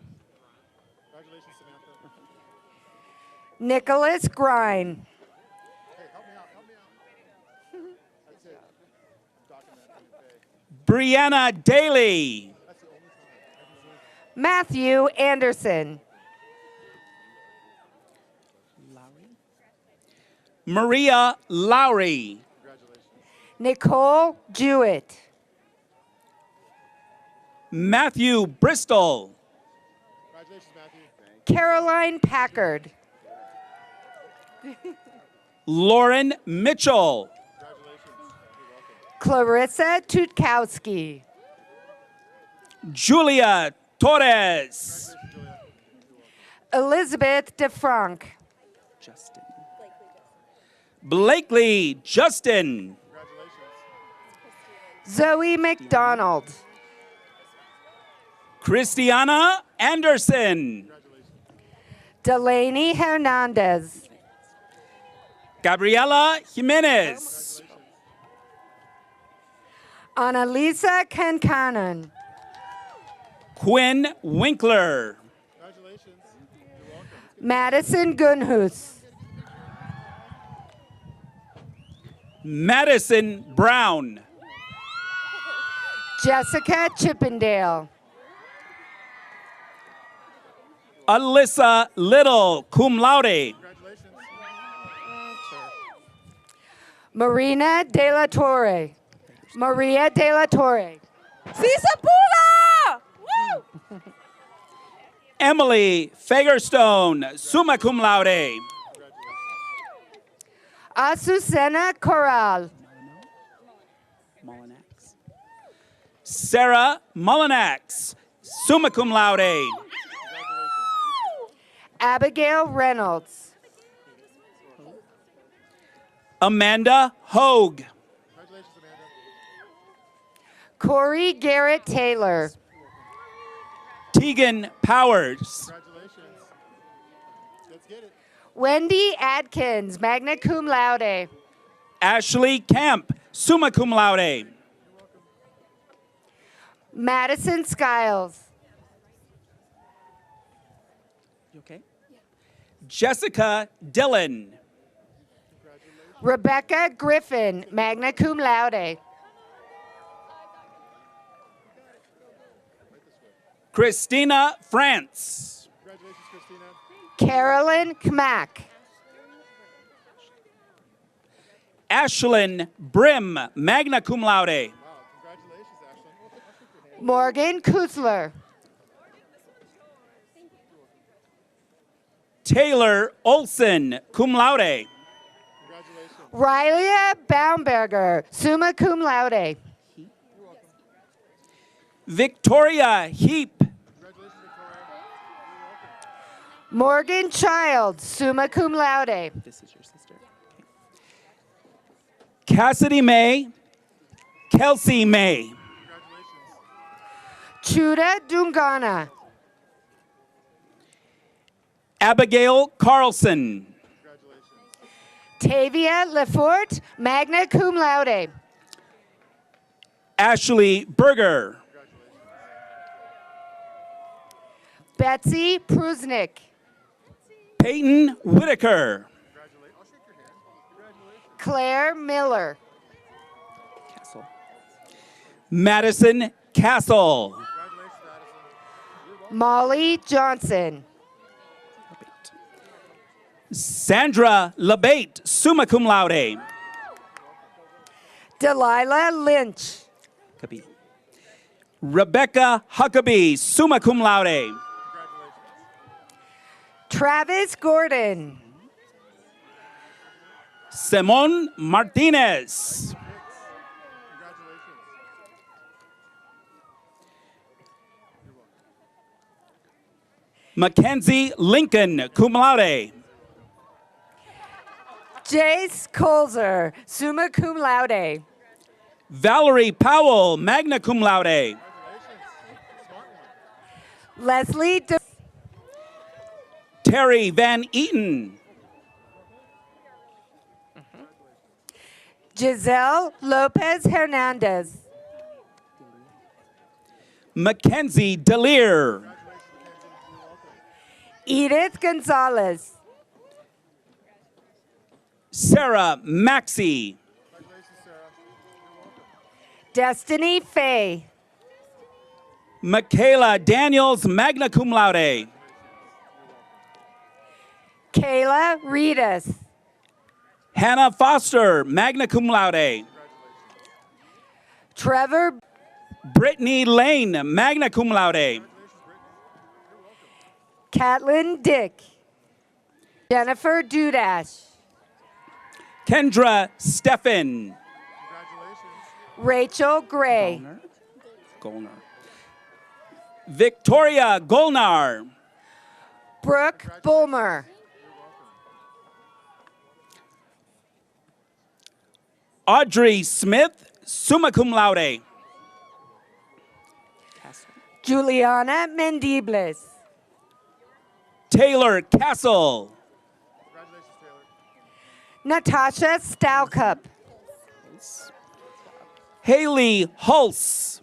Nicholas Grine. Brianna Daly. Matthew Anderson. Maria Lowry. Nicole Jewett. Matthew Bristol. Caroline Packard. Lauren Mitchell. Clarissa Tutkowski. Julia Torres. Elizabeth DeFranc. Blakely Justin. Zoe McDonald. Christiana Anderson. Delaney Hernandez. Gabriela Jimenez. Annalisa Kankanen. Quinn Winkler. Madison Gunhus. Madison Brown. Jessica Chippendale. Alyssa Little, cum laude. Marina De La Torre. Maria De La Torre. Sisapula! Woo! Emily Fagerstone, summa cum laude. Azucena Corral. Sarah Mullinax, summa cum laude. Abigail Reynolds. Amanda Hogue. Corey Garrett Taylor. Tegan Powers. Wendy Adkins, magna cum laude. Ashley Camp, summa cum laude. Madison Skiles. You okay? Jessica Dillon. Rebecca Griffin, magna cum laude. Christina France. Carolyn Kmack. Ashlyn Brim, magna cum laude. Morgan Kusler. Taylor Olson, cum laude. Rylia Baumberger, summa cum laude. Victoria Heap. Morgan Child, summa cum laude. This is your sister. Cassidy May. Kelsey May. Chuda Dungana. Abigail Carlson. Tavia Lefort, magna cum laude. Ashley Berger. Betsy Prusnick. Peyton Whitaker. Claire Miller. Madison Castle. Molly Johnson. Sandra Labate, summa cum laude. Delilah Lynch. Rebecca Huckabee, summa cum laude. Travis Gordon. Simon Martinez. Mackenzie Lincoln, cum laude. Jace Colzer, summa cum laude. Valerie Powell, magna cum laude. Leslie Terry Van Eaton. Giselle Lopez Hernandez. Mackenzie Delir. Edith Gonzalez. Sarah Maxey. Destiny Faye. Michaela Daniels, magna cum laude. Kayla Reedus. Hannah Foster, magna cum laude. Trevor. Brittany Lane, magna cum laude. Catlin Dick. Jennifer Dudash. Kendra Steffen. Rachel Gray. Golnar. Victoria Golnar. Brooke Bulmer. Audrey Smith, summa cum laude. Juliana Mendibles. Taylor Castle. Natasha Stalcup. Haley Hulse.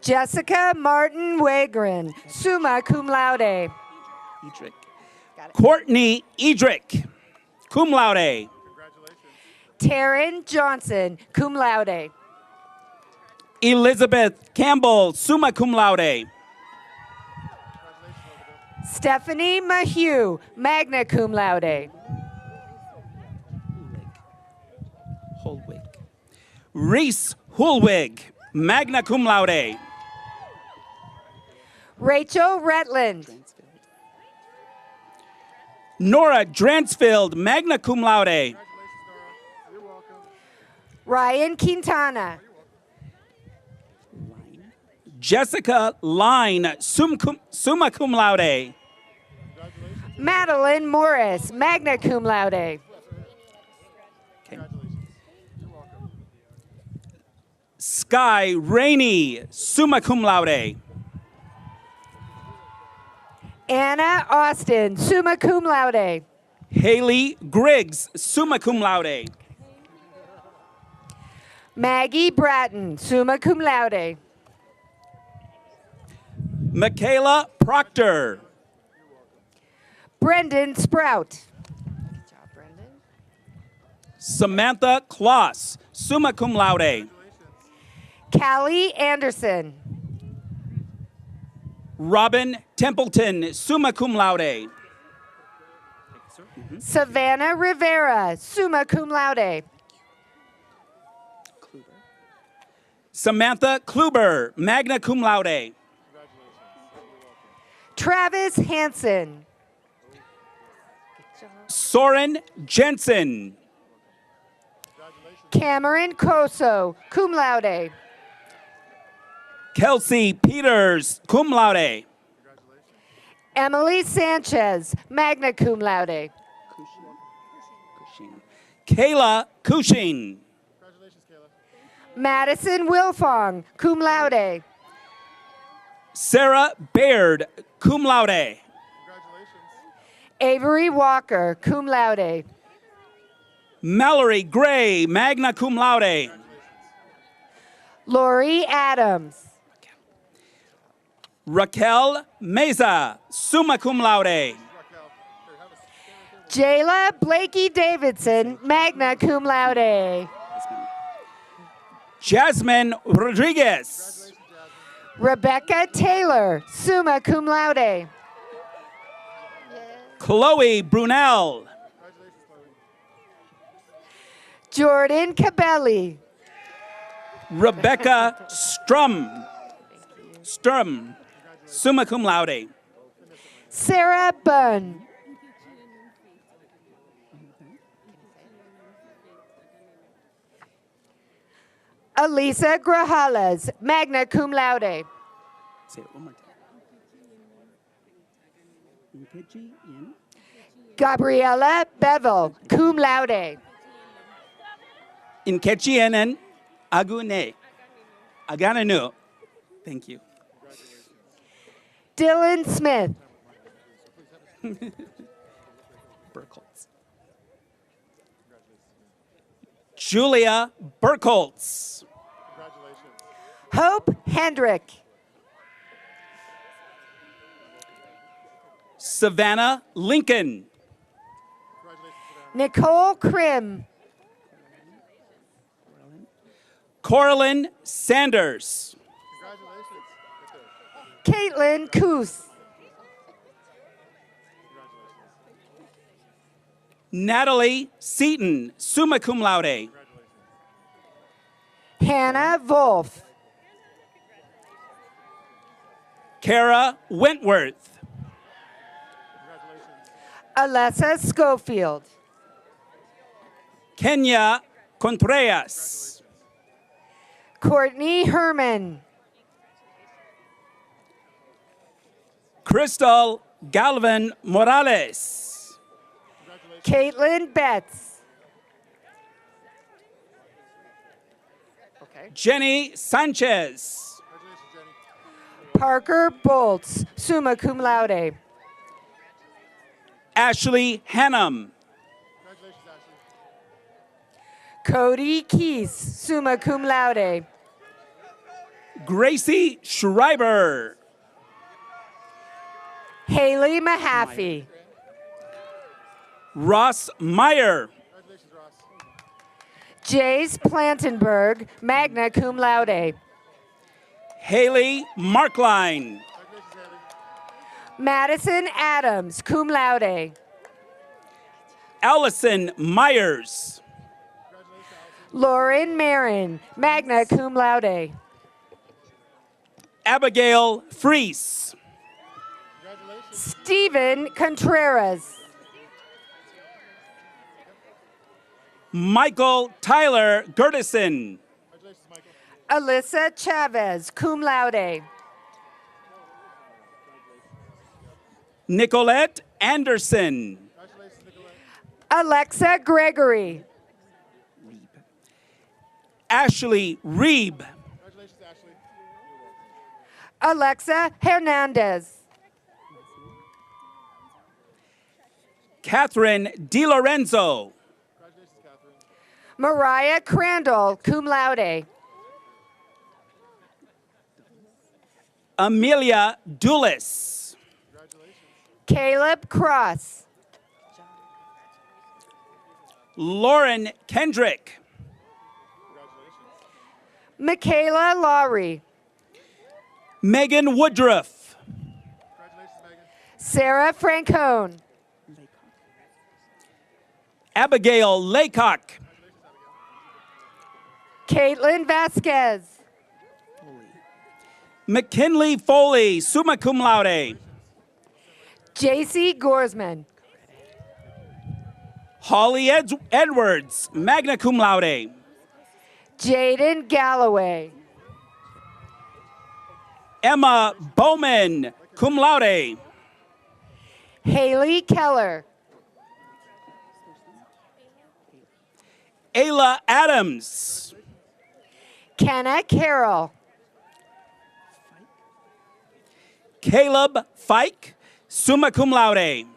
Jessica Martin Wagren, summa cum laude. Edric. Courtney Edrick, cum laude. Taryn Johnson, cum laude. Elizabeth Campbell, summa cum laude. Stephanie Mahue, magna cum laude. Holwig. Reese Hulwig, magna cum laude. Rachel Retland. Nora Dransfield, magna cum laude. Ryan Quintana. Jessica Line, summa cum laude. Madeline Morris, magna cum laude. Okay. Sky Rainey, summa cum laude. Anna Austin, summa cum laude. Haley Griggs, summa cum laude. Maggie Bratton, summa cum laude. Michaela Proctor. Brendan Sprout. Samantha Kloss, summa cum laude. Callie Anderson. Robin Templeton, summa cum laude. Savannah Rivera, summa cum laude. Samantha Kluber, magna cum laude. Travis Hansen. Soren Jensen. Cameron Coso, cum laude. Kelsey Peters, cum laude. Emily Sanchez, magna cum laude. Kayla Cushing. Madison Wilfong, cum laude. Sarah Baird, cum laude. Avery Walker, cum laude. Mallory Gray, magna cum laude. Lori Adams. Raquel Meza, summa cum laude. Jayla Blakey Davidson, magna cum laude. Jasmine Rodriguez. Rebecca Taylor, summa cum laude. Chloe Brunel. Jordan Cabelli. Rebecca Strum, summa cum laude. Sarah Bunn. Elisa Grajales, magna cum laude. Say it one more time. Gabriela Bevel, cum laude. In Ketchienen, Agune. Agananu. Thank you. Dylan Smith. Burkholz. Julia Burkholz. Hope Hendrick. Savannah Lincoln. Nicole Krim. Coralyn Sanders. Caitlin Coos. Natalie Seaton, summa cum laude. Hannah Wolf. Kara Wentworth. Alessa Schofield. Kenya Contreras. Courtney Herman. Crystal Galvin Morales. Caitlin Betts. Jenny Sanchez. Parker Bolts, summa cum laude. Ashley Hannum. Cody Keys, summa cum laude. Gracie Schreiber. Haley Mahaffey. Ross Meyer. Jace Plantenberg, magna cum laude. Haley Markline. Madison Adams, cum laude. Allison Myers. Lauren Marin, magna cum laude. Abigail Freese. Stephen Contreras. Michael Tyler Gertison. Alyssa Chavez, cum laude. Nicolette Anderson. Alexa Gregory. Ashley Reeb. Alexa Hernandez. Catherine DiLorenzo. Mariah Crandall, cum laude. Amelia Dulles. Caleb Cross. Lauren Kendrick. Michaela Lowry. Megan Woodruff. Sarah Francone. Abigail Laycock. Caitlin Vasquez. McKinley Foley, summa cum laude. JC Gorsman. Holly Edwards, magna cum laude. Jaden Galloway. Emma Bowman, cum laude. Haley Keller. Ayla Adams. Kenna Carroll. Caleb Fike, summa cum laude.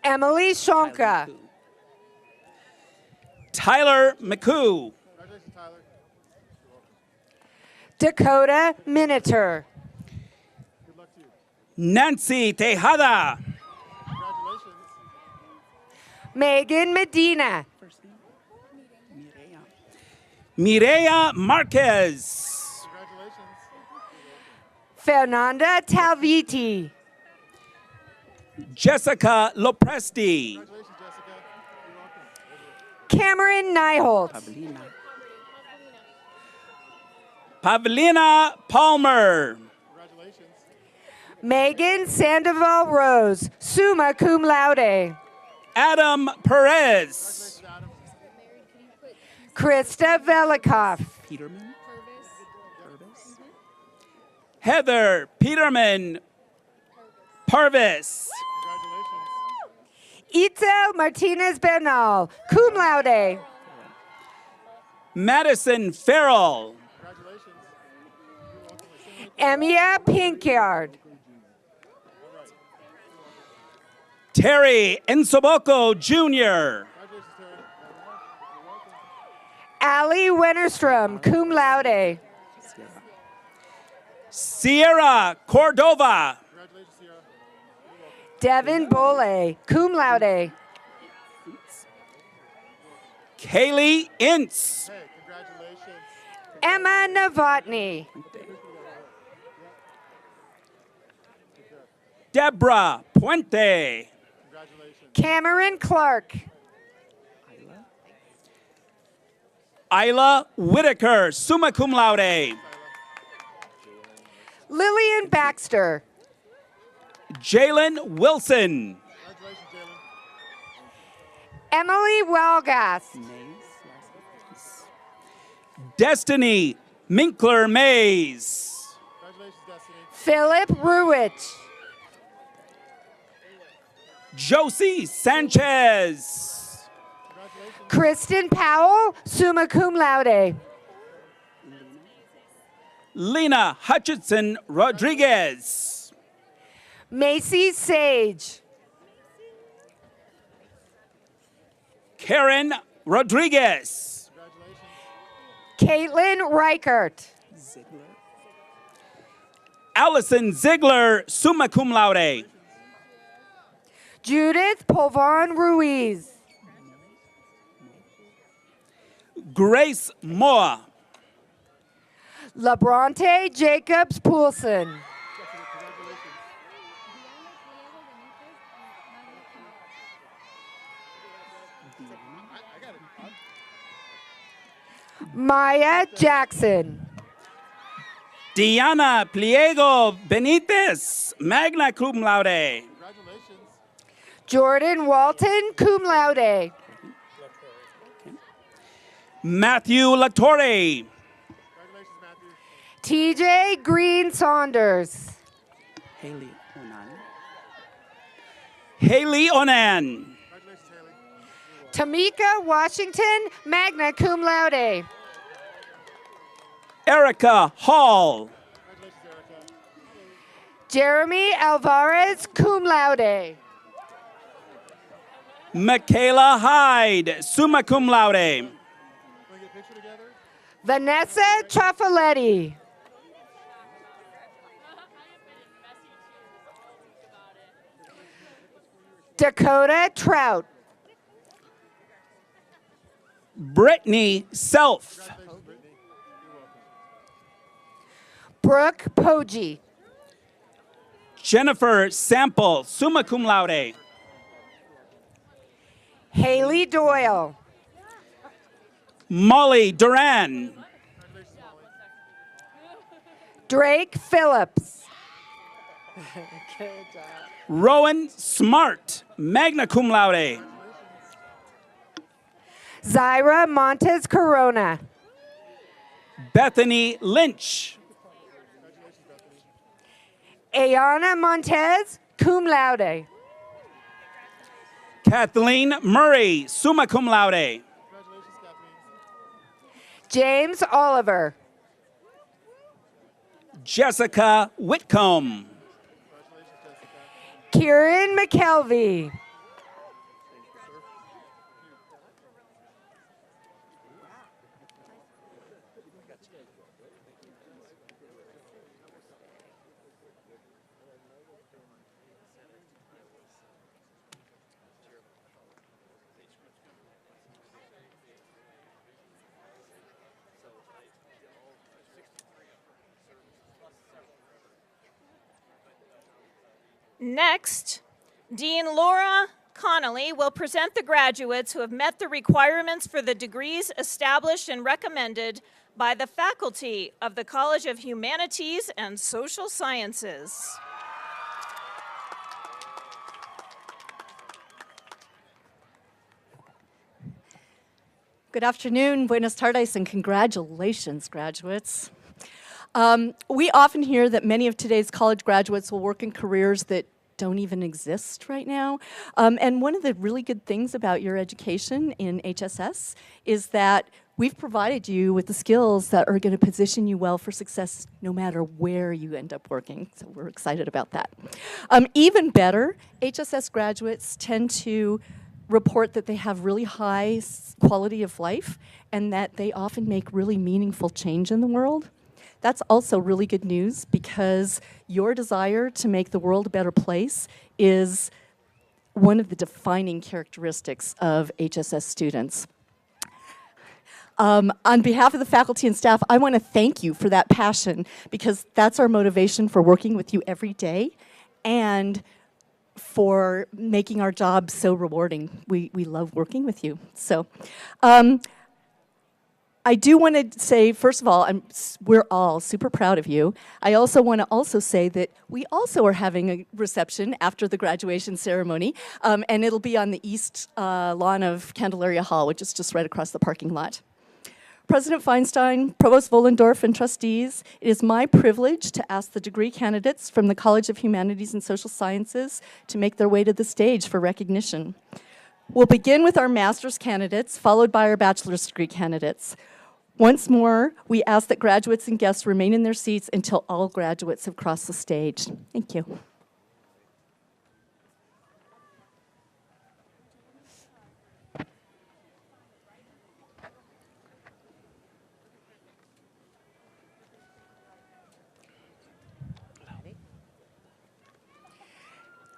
Emily Shonka. Tyler McCoo. Dakota Miniter. Nancy Tejada. Megan Medina. Mireya Marquez. Fernanda Talviti. Jessica Lopresti. Cameron Nyholt. Pavlina Palmer. Megan Sandoval Rose, summa cum laude. Adam Perez. Krista Velikoff. Peterman. Heather Peterman Purvis. Itzel Martinez Bernal, cum laude. Madison Farrell. Emia Pinkyard. Terry Ensoboko Jr. Ali Wennerstrom, cum laude. Sierra Cordova. Devin Bole, cum laude. Kaylee Ince. Emma Novotny. Deborah Puente. Cameron Clark. Isla Whitaker, summa cum laude. Lillian Baxter. Jalen Wilson. Emily Walgas. Destiny Minkler Mays. Philip Ruich. Josie Sanchez. Kristen Powell, summa cum laude. Lena Hutchinson Rodriguez. Macy Sage. Karen Rodriguez. Caitlin Reichert. Allison Ziegler, summa cum laude. Judith Polvan Ruiz. Grace Moa. Labronte Jacobs Poulsen. Maya Jackson. Diana Pliego Benitez, magna cum laude. Jordan Walton, cum laude. Matthew Latore. TJ Green Saunders. Haley Onan. Haley Onan. Tamika Washington, magna cum laude. Erica Hall. Jeremy Alvarez, cum laude. Michaela Hyde, summa cum laude. Vanessa Ciaffaletti. Dakota Trout. Brittany Self. Brooke Poggi. Jennifer Sample, summa cum laude. Haley Doyle. Molly Duran. Drake Phillips. Rowan Smart, magna cum laude. Zyra Montes Corona. Bethany Lynch. Ayana Montez, cum laude. Kathleen Murray, summa cum laude. James Oliver. Jessica Whitcomb. Kieran McKelvey. Next, Dean Laura Connolly will present the graduates who have met the requirements for the degrees established and recommended by the faculty of the College of Humanities and Social Sciences. Good afternoon, buenas tardes, and congratulations, graduates. We often hear that many of today's college graduates will work in careers that don't even exist right now. And one of the really good things about your education in HSS is that we've provided you with the skills that are going to position you well for success no matter where you end up working. So we're excited about that. Even better, HSS graduates tend to report that they have really high quality of life and that they often make really meaningful change in the world. That's also really good news because your desire to make the world a better place is one of the defining characteristics of HSS students. On behalf of the faculty and staff, I want to thank you for that passion because that's our motivation for working with you every day and for making our job so rewarding. We love working with you. So. I do want to say, first of all, we're all super proud of you. I also want to say that we also are having a reception after the graduation ceremony, and it'll be on the east lawn of Candelaria Hall, which is just right across the parking lot. President Feinstein, Provost Vollendorf, and trustees, it is my privilege to ask the degree candidates from the College of Humanities and Social Sciences to make their way to the stage for recognition. We'll begin with our master's candidates, followed by our bachelor's degree candidates. Once more, we ask that graduates and guests remain in their seats until all graduates have crossed the stage. Thank you.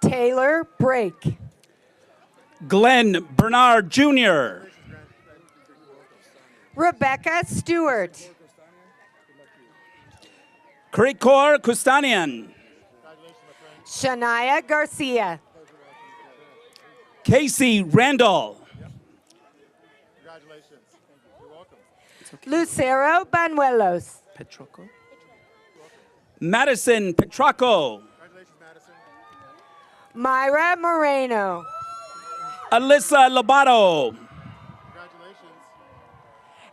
Taylor Brake. Glenn Bernard Jr., Rebecca Stewart. Krikor Kustanian, Shania Garcia. Casey Randall, Lucero Banuelos. Madison Petracco, Myra Moreno. Alyssa Lobato,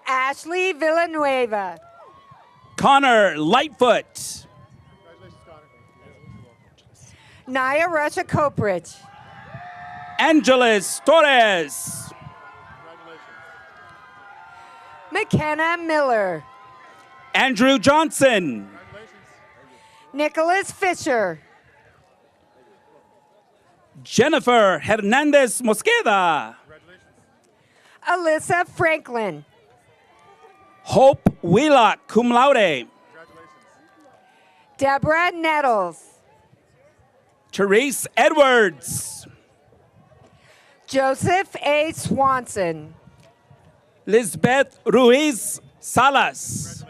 Ashley Villanueva. Connor Lightfoot, Naya Russia Coprich. Angeles Torres, McKenna Miller. Andrew Johnson, Nicholas Fisher. Jennifer Hernandez Mosqueda, Alyssa Franklin. Hope Wheelock, cum laude, Deborah Nettles. Therese Edwards, Joseph A. Swanson. Lisbeth Ruiz Salas,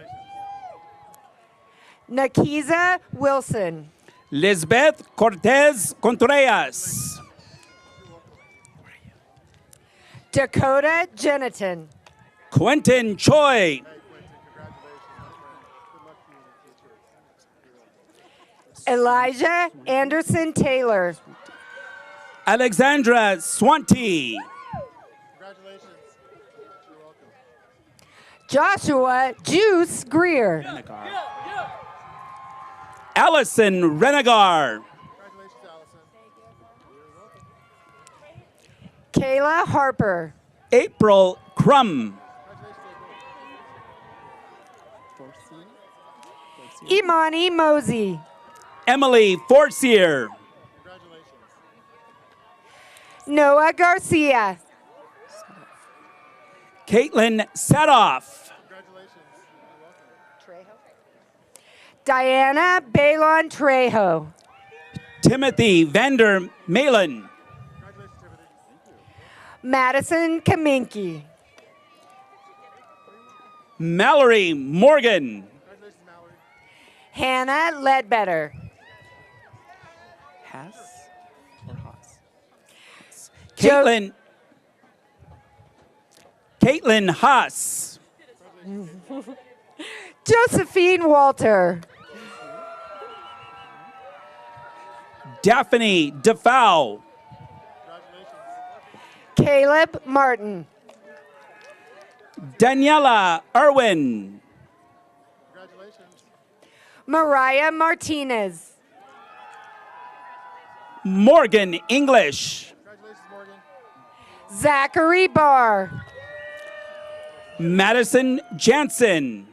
Nakiza Wilson. Lisbeth Cortez Contreras, Dakota Jeniton. Quentin Choi, Elijah Anderson Taylor. Alexandra Swanty, Joshua Juice Greer. Allison Renegar, Kayla Harper. April Crum, Imani Mosey. Emily Forcier, Noah Garcia. Caitlin Setoff, Diana Balon Trejo. Timothy Vander Malin, Madison Kaminski. Mallory Morgan, Hannah Ledbetter. Caitlin Haas, Josephine Walter. Daphne Defoe, Caleb Martin. Daniela Irwin, Mariah Martinez. Morgan English, Zachary Barr. Madison Jansen,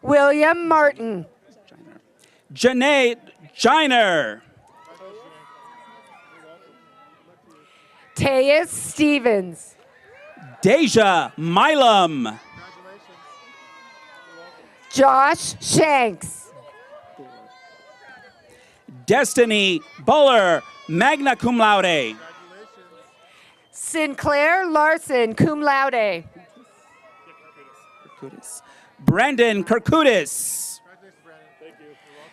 William Martin. Janae Giner, Teus Stevens. Deja Milam, Josh Shanks. Destiny Buller, magna cum laude, Sinclair Larson, cum laude. Brandon Kirkudis,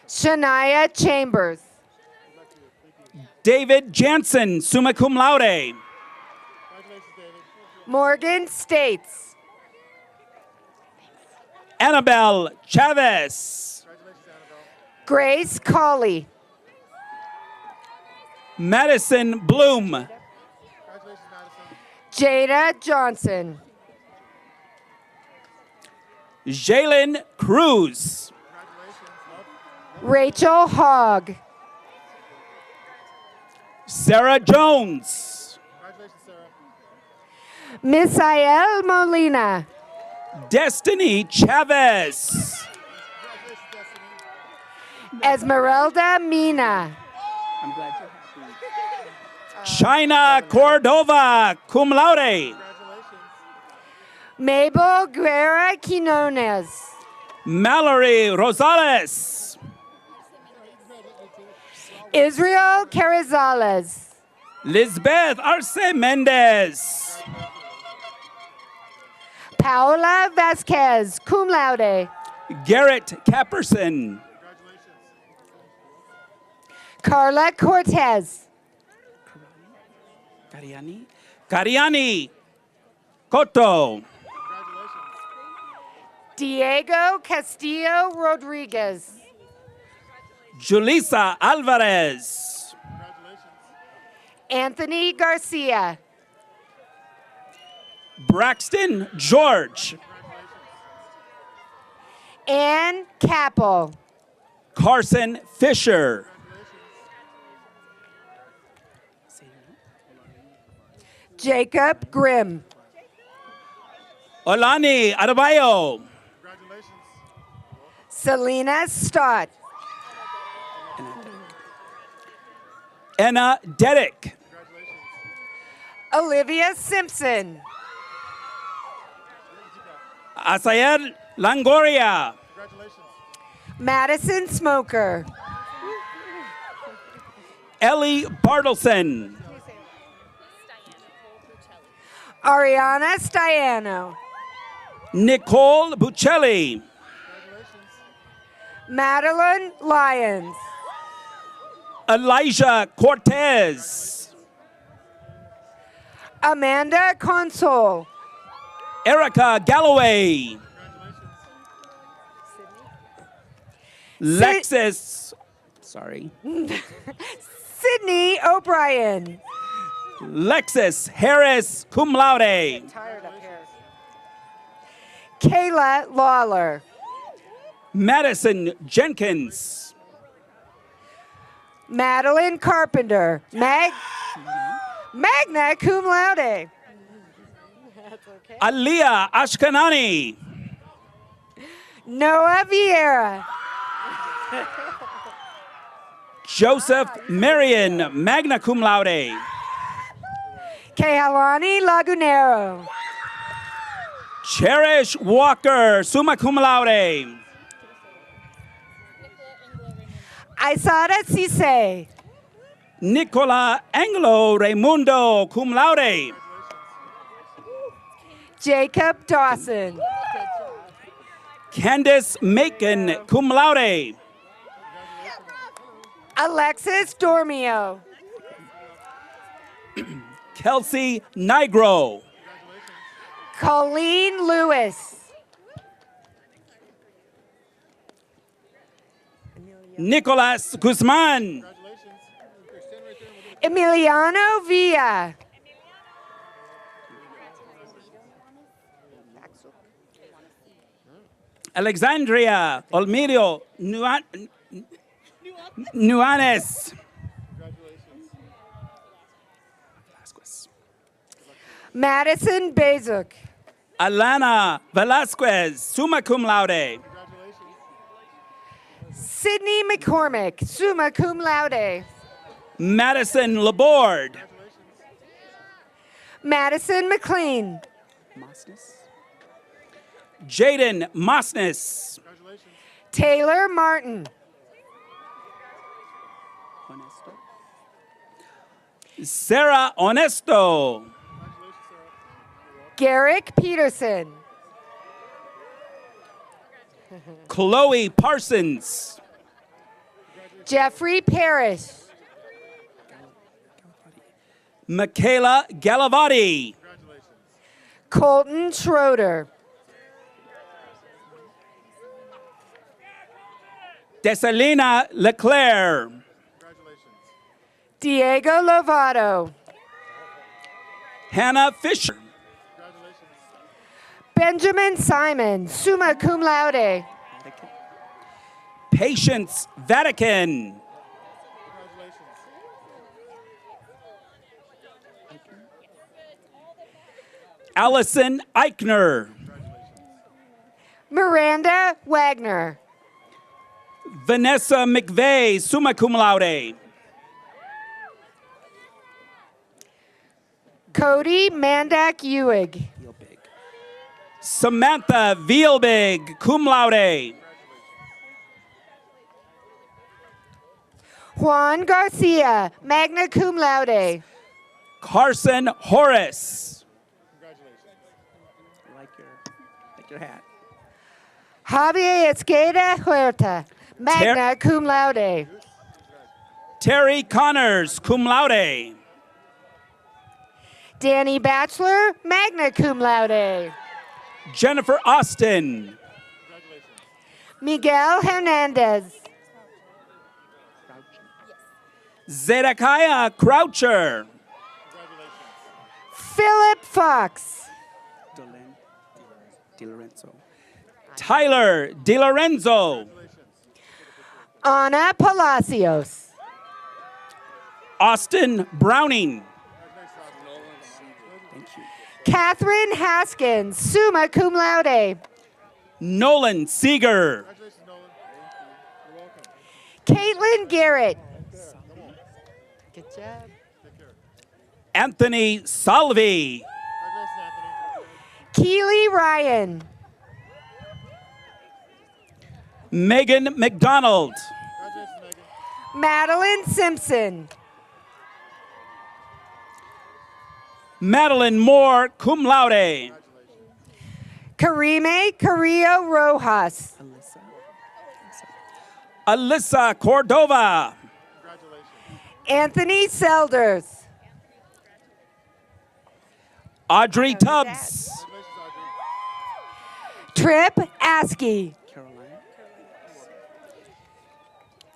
Shania Chambers. David Jansen, summa cum laude, Morgan States. Annabelle Chavez, Grace Colley. Madison Bloom, Jada Johnson. Jalen Cruz, Rachel Hogg. Sarah Jones, Misael Molina. Destiny Chavez, Esmeralda Mina. I'm glad you're happy. China Cordova, cum laude, Mabel Guerra Quinones. Mallory Rosales, Israel Carrizales. Lisbeth Arce Mendez. Paola Vasquez, cum laude. Garrett Capperson. Carla Cortez. Cariani Cotto. Diego Castillo Rodriguez. Julissa Alvarez. Anthony Garcia. Braxton George. Ann Capel. Carson Fisher. Jacob Grimm. Olani Adebayo. Selena Stott. Anna Dedek. Olivia Simpson. Asayer Langoria. Madison Smoker. Ellie Bartleson. Ariana Stiano. Nicole Buccelli. Madeline Lyons. Elijah Cortez. Amanda Console. Erica Galloway. Lexis. Sorry. Sydney O'Brien. Lexis Harris, cum laude. Kayla Lawler. Madison Jenkins. Madeline Carpenter. Magna cum laude. Aliyah Ashkanani. Noah Vieira. Joseph Marion, magna cum laude. Kehalani Lagunero. Cherish Walker, summa cum laude. Isada Cisse. Nicola Anglo Raimundo, cum laude. Jacob Dawson. Candace Macon, cum laude. Alexis Dormio. Kelsey Nigro. Colleen Lewis. Nicolas Guzman. Emiliano Villa. Alexandria Olmedo Nuanes. Madison Bazuk. Alana Velasquez, summa cum laude. Sydney McCormick, summa cum laude. Madison Laborde. Madison McLean. Jaden Mosnes. Taylor Martin. Sarah Honesto. Garrick Peterson. Chloe Parsons. Jeffrey Parrish. Michaela Galavati. Colton Schroeder. Desalina Leclerc. Diego Lovato. Hannah Fisher. Benjamin Simon, summa cum laude. Patience Vatican. Allison Eichner. Miranda Wagner. Vanessa McVeigh, summa cum laude. Cody Mandak Ewig. Samantha Vielbig, cum laude. Juan Garcia, magna cum laude. Carson Horace. I like your hat. Javier Esqueda Huerta, magna cum laude. Terry Connors, cum laude. Danny Batchelor, magna cum laude. Jennifer Austin. Miguel Hernandez. Zedekiah Croucher. Philip Fox. Tyler DiLorenzo. Ana Palacios. Austin Browning. Catherine Haskins, summa cum laude. Nolan Seeger. Caitlin Garrett. Good job. Anthony Salvi. Keely Ryan. Megan McDonald. Madeline Simpson. Madeline Moore, cum laude. Karime Carrillo Rojas. Alyssa Cordova. Anthony Selders. Audrey Tubbs. Trip Askey.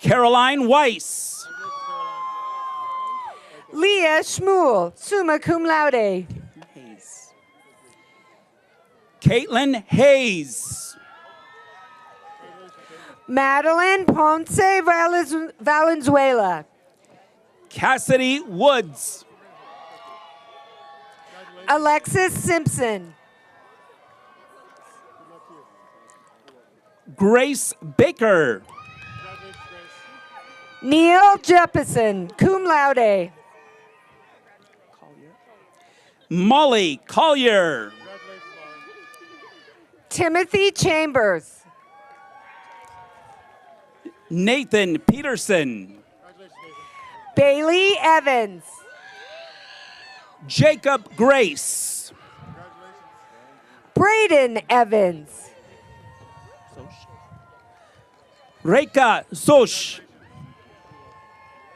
Caroline Weiss. Leah Schmuel, summa cum laude. Caitlin Hayes. Madeline Ponce Valenzuela. Cassidy Woods. Alexis Simpson. Grace Baker. Neil Jeppesen, cum laude. Molly Collier. Timothy Chambers. Nathan Peterson. Bailey Evans. Jacob Grace. Braden Evans. Reka Sosh.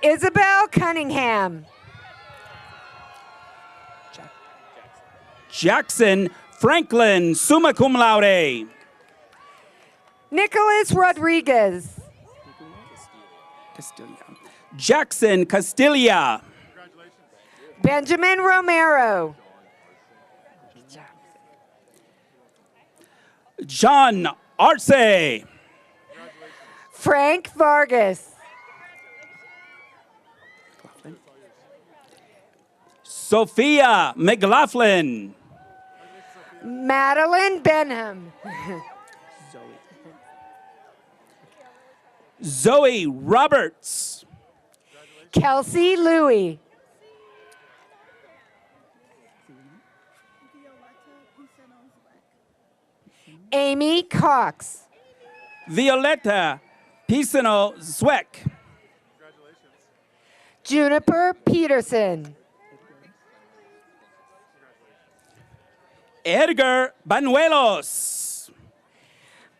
Isabel Cunningham. Jackson Franklin, summa cum laude. Nicholas Rodriguez. Jackson Castilla. Benjamin Romero. John Arce. Frank Vargas. Sophia McLaughlin. Madeline Benham. Zoe Roberts. Kelsey Louie. Amy Cox. Violetta Pisano Zweck. Juniper Peterson. Edgar Banuelos.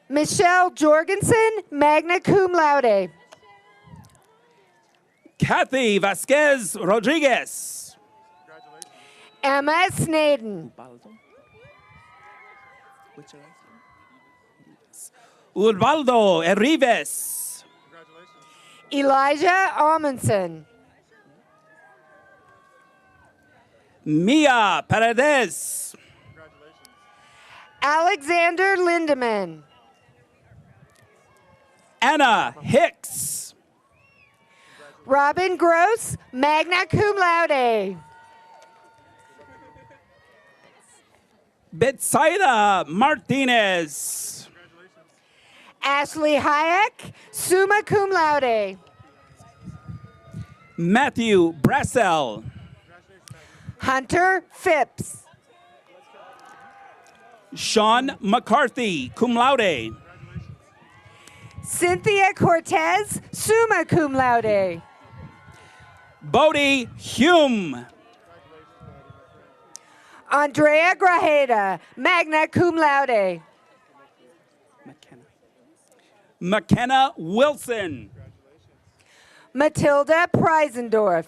Michelle Jorgensen, magna cum laude. Kathy Vasquez Rodriguez. Emma Snaden. Ubaldo Erives. Elijah Amundsen. Mia Paredes. Alexander Lindemann. Anna Hicks. Robin Gross, magna cum laude. Betsaida Martinez. Ashley Hayek, summa cum laude. Matthew Brassel. Hunter Phipps. Sean McCarthy, cum laude. Cynthia Cortez, summa cum laude. Bodhi Hume. Andrea Grajeda, magna cum laude. McKenna Wilson. Matilda Preisendorf.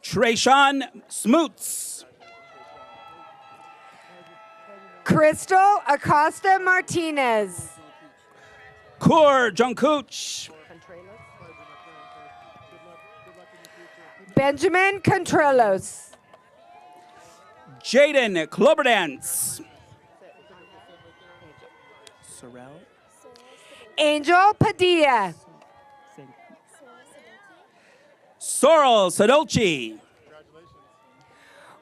Trayshawn Smoots. Crystal Acosta Martinez. Kur Junkuch. Benjamin Contreras. Jaden Cloberdance. Angel Padilla. Sorrel Sadolci.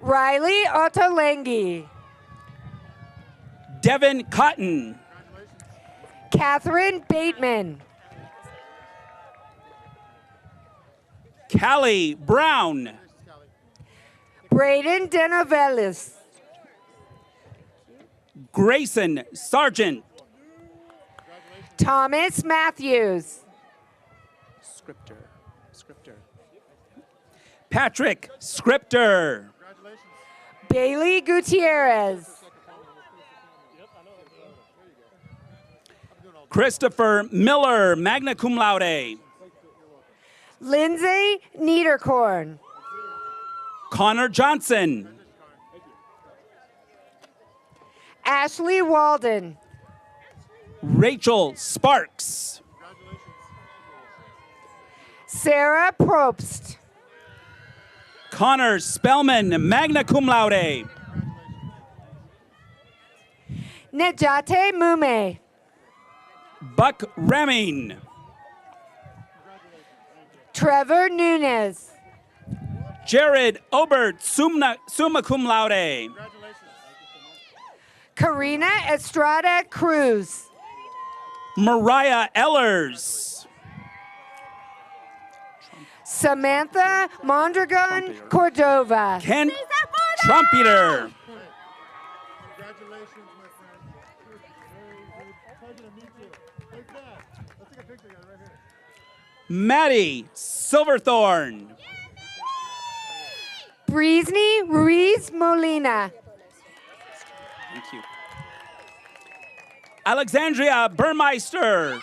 Riley Ottolenghi. Devin Cotton. Catherine Bateman. Callie Brown. Braden Denovelis. Grayson Sargent. Thomas Matthews. Patrick Scripter. Bailey Gutierrez. Christopher Miller, magna cum laude. Lindsay Niederkorn. Connor Johnson. Ashley Walden. Rachel Sparks. Sarah Probst. Connor Spellman, magna cum laude. Nejate Mume. Buck Reming. Trevor Nunez. Jared Obert, summa cum laude. Karina Estrada Cruz. Mariah Ellers. Samantha Mondragon Cordova. Ken Trumpeter. Congratulations, my friend. Very good. Pleasure to meet you. Take that. Let's take a picture together right here. Maddie Silverthorne. Breezney Ruiz Molina. Thank you. Alexandria Burmeister.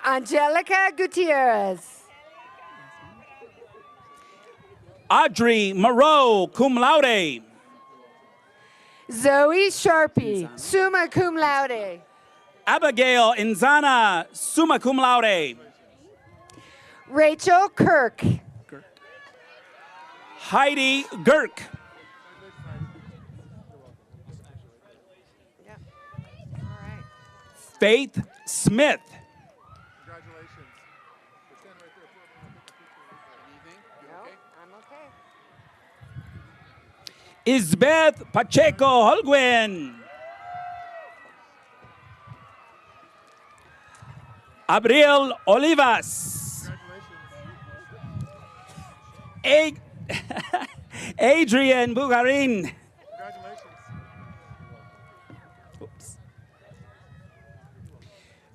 Angelica Gutierrez. Audrey Moreau, cum laude. Zoe Sharpie, summa cum laude. Abigail Inzana, summa cum laude. Rachel Kirk. Heidi Girk. Faith Smith. Congratulations. Stand right there. No, I'm okay. Isbeth Pacheco Holguin. Abriel Olivas. Adrian Bugarin. Oops.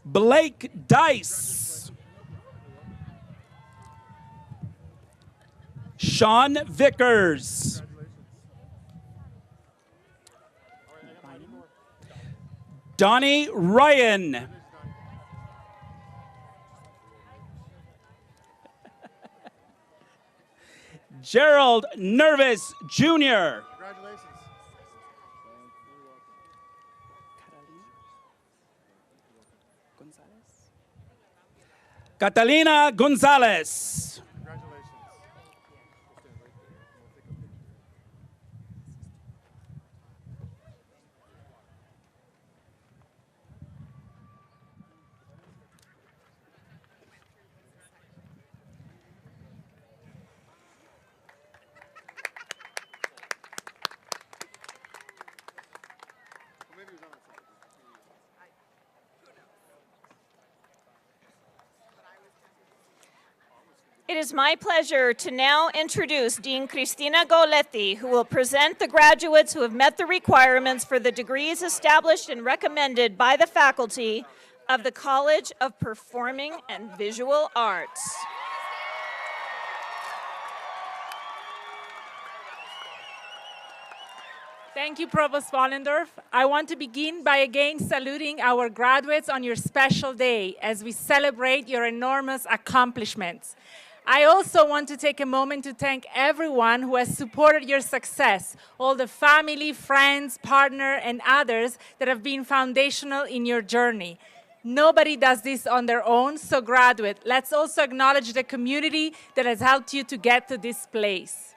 Blake Dice. Sean Vickers. Donnie Ryan. Gerald Nervis Jr. Congratulations. Catalina Gonzalez. Congratulations. It is my pleasure to now introduce Dean Cristina Goletti, who will present the graduates who have met the requirements for the degrees established and recommended by the faculty of the College of Performing and Visual Arts. Thank you, Provost Wollendorf. I want to begin by again saluting our graduates on your special day as we celebrate your enormous accomplishments. I also want to take a moment to thank everyone who has supported your success, all the family, friends, partner, and others that have been foundational in your journey. Nobody does this on their own, so graduate, let's also acknowledge the community that has helped you to get to this place.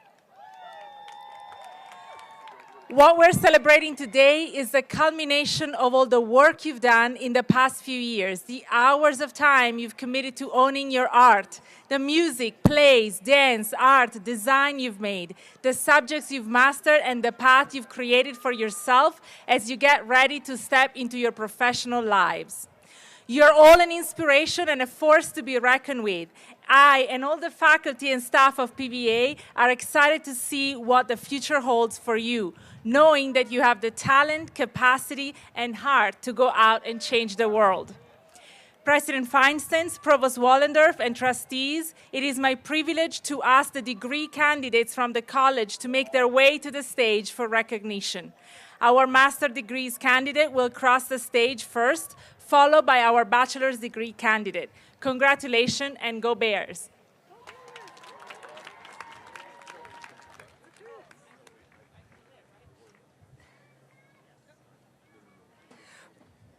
What we're celebrating today is the culmination of all the work you've done in the past few years, the hours of time you've committed to owning your art, the music, plays, dance, art, design you've made, the subjects you've mastered, and the path you've created for yourself as you get ready to step into your professional lives. You're all an inspiration and a force to be reckoned with. I and all the faculty and staff of PVA are excited to see what the future holds for you, knowing that you have the talent, capacity, and heart to go out and change the world. President Feinstein, Provost Wollendorf, and trustees, it is my privilege to ask the degree candidates from the college to make their way to the stage for recognition. Our master degrees candidate will cross the stage first, followed by our bachelor's degree candidate. Congratulations and go Bears.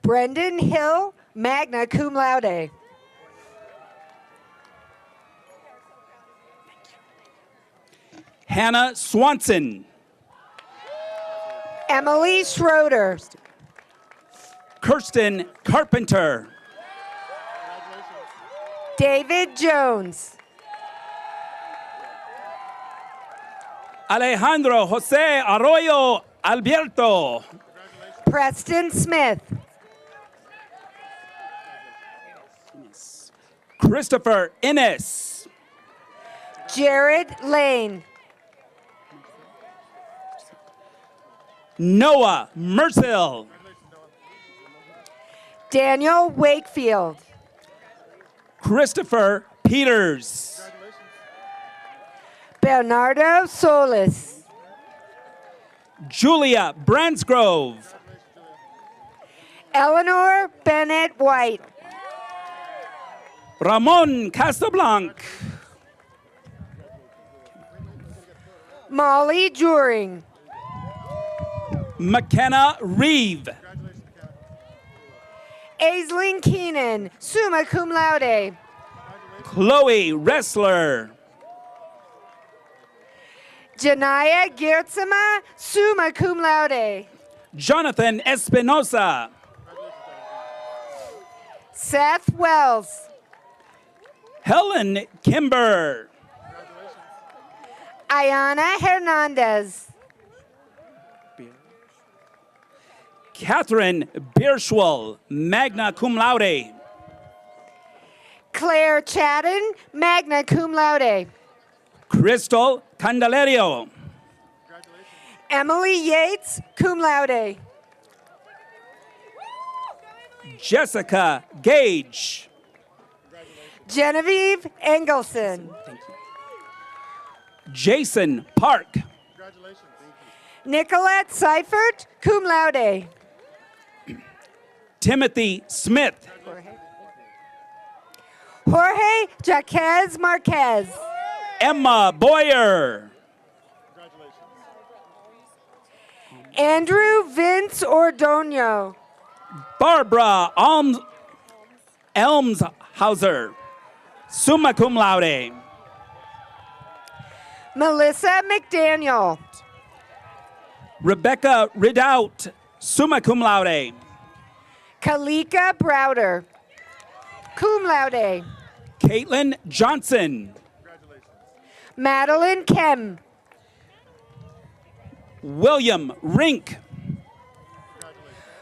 Brendan Hill, magna cum laude. Hannah Swanson. Emily Schroeder. Kirsten Carpenter. David Jones. Alejandro Jose Arroyo Alberto. Preston Smith. Christopher Innes. Jared Lane. Noah Merzel. Daniel Wakefield. Christopher Peters. Bernardo Solis. Julia Bransgrove. Eleanor Bennett White. Ramon Casablanc. Molly Juring. McKenna Reeve. Aisling Keenan, summa cum laude. Chloe Ressler. Janaya Geertsema, summa cum laude. Jonathan Espinosa. Seth Wells. Helen Kimber. Ayana Hernandez. Catherine Birschwell, magna cum laude. Claire Chaddon, magna cum laude. Crystal Candelario. Emily Yates, cum laude. Jessica Gage. Genevieve Engelson. Jason Park. Nicolette Seifert, cum laude. Timothy Smith. Jorge Jaquez Marquez. Emma Boyer. Andrew Vince Ordonio. Barbara Elmshauser, summa cum laude. Melissa McDaniel. Rebecca Ridout, summa cum laude. Kalika Browder, cum laude. Caitlin Johnson. Madeline Kem. William Rink.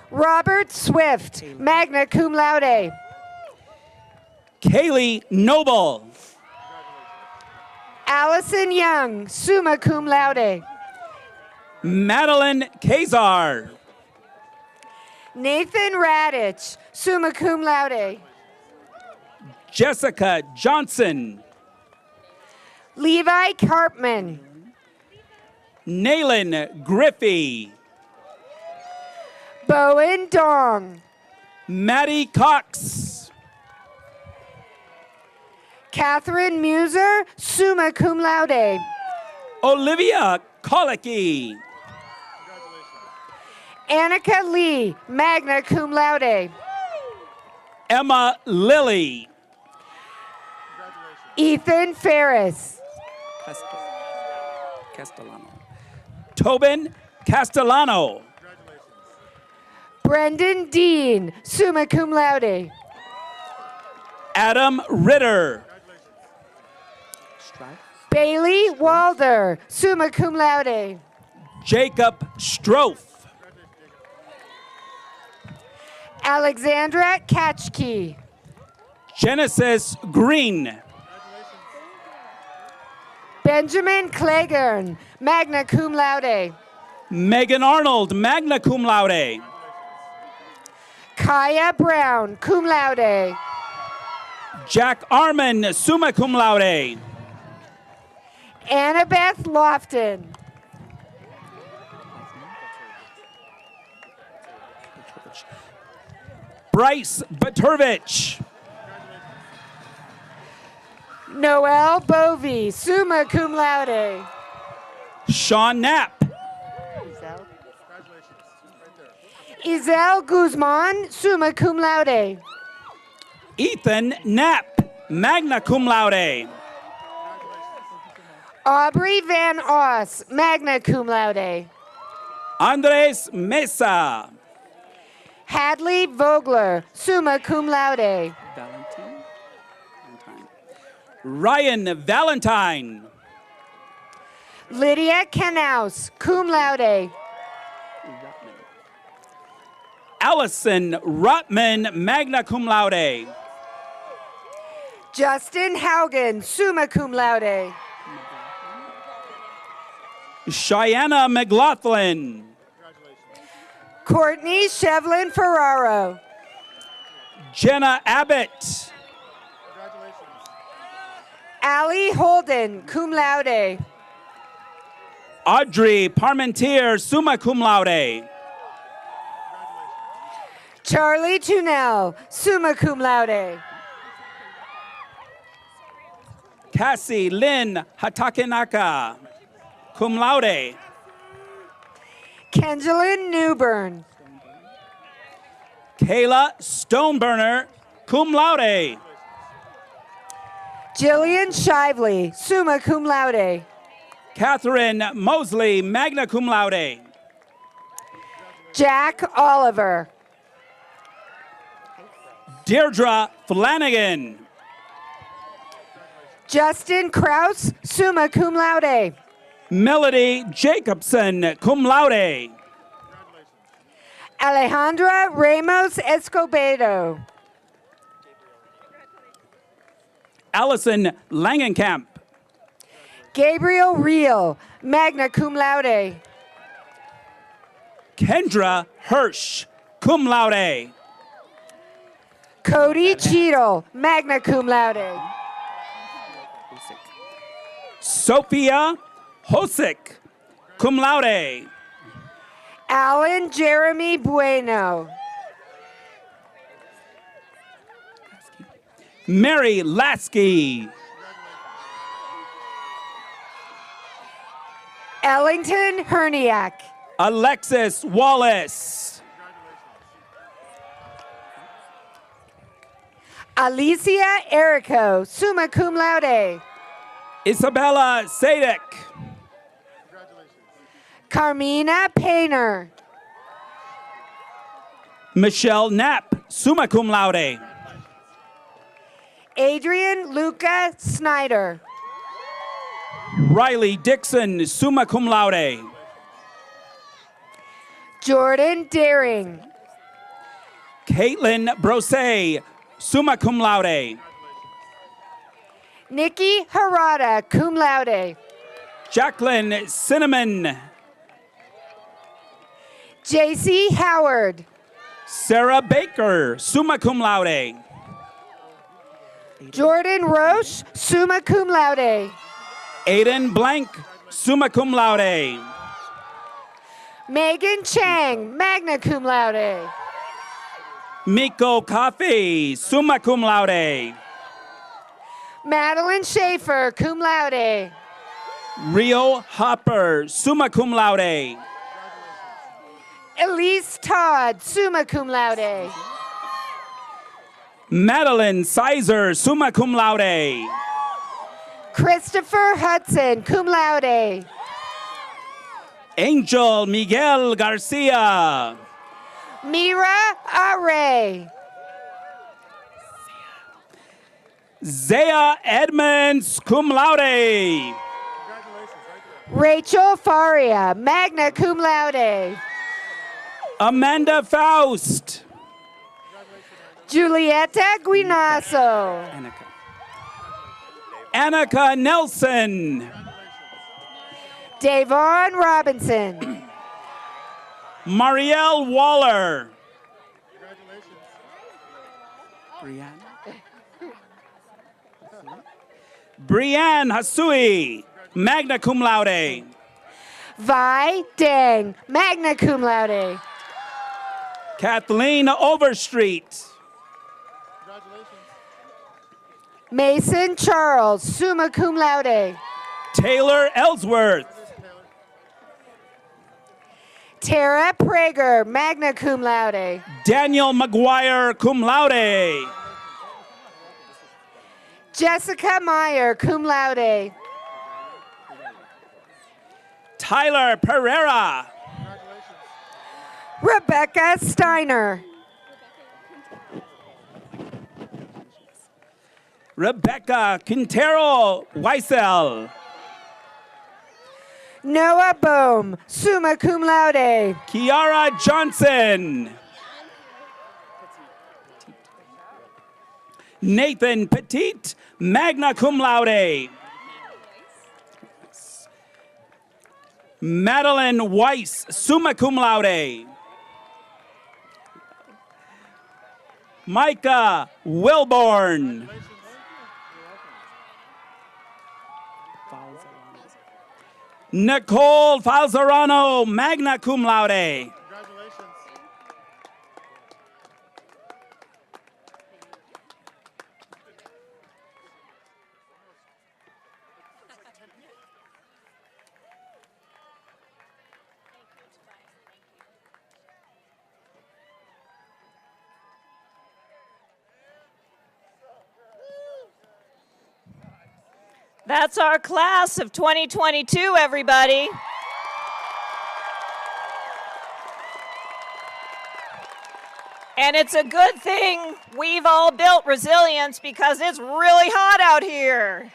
Robert Swift, magna cum laude. Kaylee Noble. Allison Young, summa cum laude. Madeline Kazar. Nathan Radich, summa cum laude. Jessica Johnson. Levi Karpman. Naylan Griffey. Bowen Dong. Maddie Cox. Catherine Muser, summa cum laude. Olivia Colicky. Annika Lee, magna cum laude. Emma Lilly. Ethan Ferris. Castellano. Tobin Castellano. Brendan Dean, summa cum laude. Adam Ritter. Bailey Walder, summa cum laude. Jacob Strofe. Alexandra Katchke. Genesis Green. Benjamin Clegern, magna cum laude. Megan Arnold, magna cum laude. Kaya Brown, cum laude. Jack Arman, summa cum laude. Annabeth Lofton. Bryce Baturvich. Noel Bovey, summa cum laude. Sean Knapp. Izel Guzman, summa cum laude. Ethan Knapp, magna cum laude. Aubrey Van Oss, magna cum laude. Andres Mesa. Hadley Vogler, summa cum laude. Ryan Valentine. Lydia Knaus, cum laude. Allison Rutman, magna cum laude. Justin Haugen, summa cum laude. Cheyenne McLaughlin. Courtney Shevlin Ferraro. Jenna Abbott. Allie Holden, cum laude. Audrey Parmentier, summa cum laude. Charlie Tunell, summa cum laude. Cassie Lynn Hatakinaka, cum laude. Kenjelyn Newburn. Kayla Stoneburner, cum laude. Jillian Shively, summa cum laude. Catherine Mosley, magna cum laude. Jack Oliver. Deirdre Flanagan. Justin Kraus, summa cum laude. Melody Jacobson, cum laude. Alejandra Ramos Escobedo. Allison Langenkamp. Gabriel Reel, magna cum laude. Kendra Hirsch, cum laude. Cody Cheadle, magna cum laude. Sophia Hosick, cum laude. Alan Jeremy Bueno. Mary Lasky. Ellington Herniak. Alexis Wallace. Alicia Erico, summa cum laude. Isabella Sadek. Carmina Painter. Michelle Knapp, summa cum laude. Adrian Luca Snyder. Riley Dixon, summa cum laude. Jordan Daring. Caitlin Brose, summa cum laude. Nikki Harada, cum laude. Jacqueline Cinnamon. JC Howard. Sarah Baker, summa cum laude. Jordan Roche, summa cum laude. Aiden Blank, summa cum laude. Megan Chang, magna cum laude. Miko Coffey, summa cum laude. Madeline Schaefer, cum laude. Rio Hopper, summa cum laude. Elise Todd, summa cum laude. Madeline Sizer, summa cum laude. Christopher Hudson, cum laude. Angel Miguel Garcia. Mira Are. Zaya Edmonds, cum laude. Rachel Faria, magna cum laude. Amanda Faust. Julieta Guinasso. Annika Nelson. Davon Robinson. Marielle Waller. Brianne Hasui, magna cum laude. Vi Deng, magna cum laude. Kathleen Overstreet. Mason Charles, summa cum laude. Taylor Ellsworth. Tara Prager, magna cum laude. Daniel McGuire, cum laude. Jessica Meyer, cum laude. Tyler Pereira. Rebecca Steiner. Rebecca Quintero Weissel. Noah Bohm, summa cum laude. Kiara Johnson. Nathan Petit, magna cum laude. Madeline Weiss, summa cum laude. Micah Wilborn. Nicole Falzarano, magna cum laude. That's our class of 2022, everybody. And it's a good thing we've all built resilience because it's really hot out here.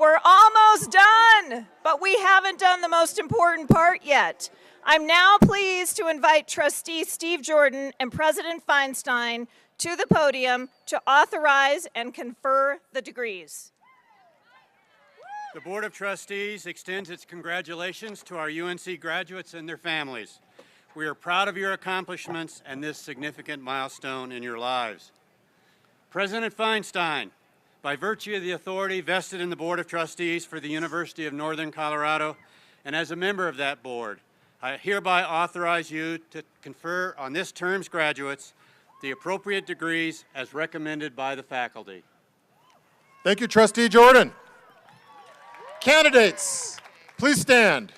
We're almost done, but we haven't done the most important part yet. I'm now pleased to invite Trustee Steve Jordan and President Feinstein to the podium to authorize and confer the degrees. The Board of Trustees extends its congratulations to our UNC graduates and their families. We are proud of your accomplishments and this significant milestone in your lives. President Feinstein, by virtue of the authority vested in the Board of Trustees for the University of Northern Colorado, and as a member of that board, I hereby authorize you to confer on this term's graduates the appropriate degrees as recommended by the faculty. Thank you, Trustee Jordan. Candidates, please stand.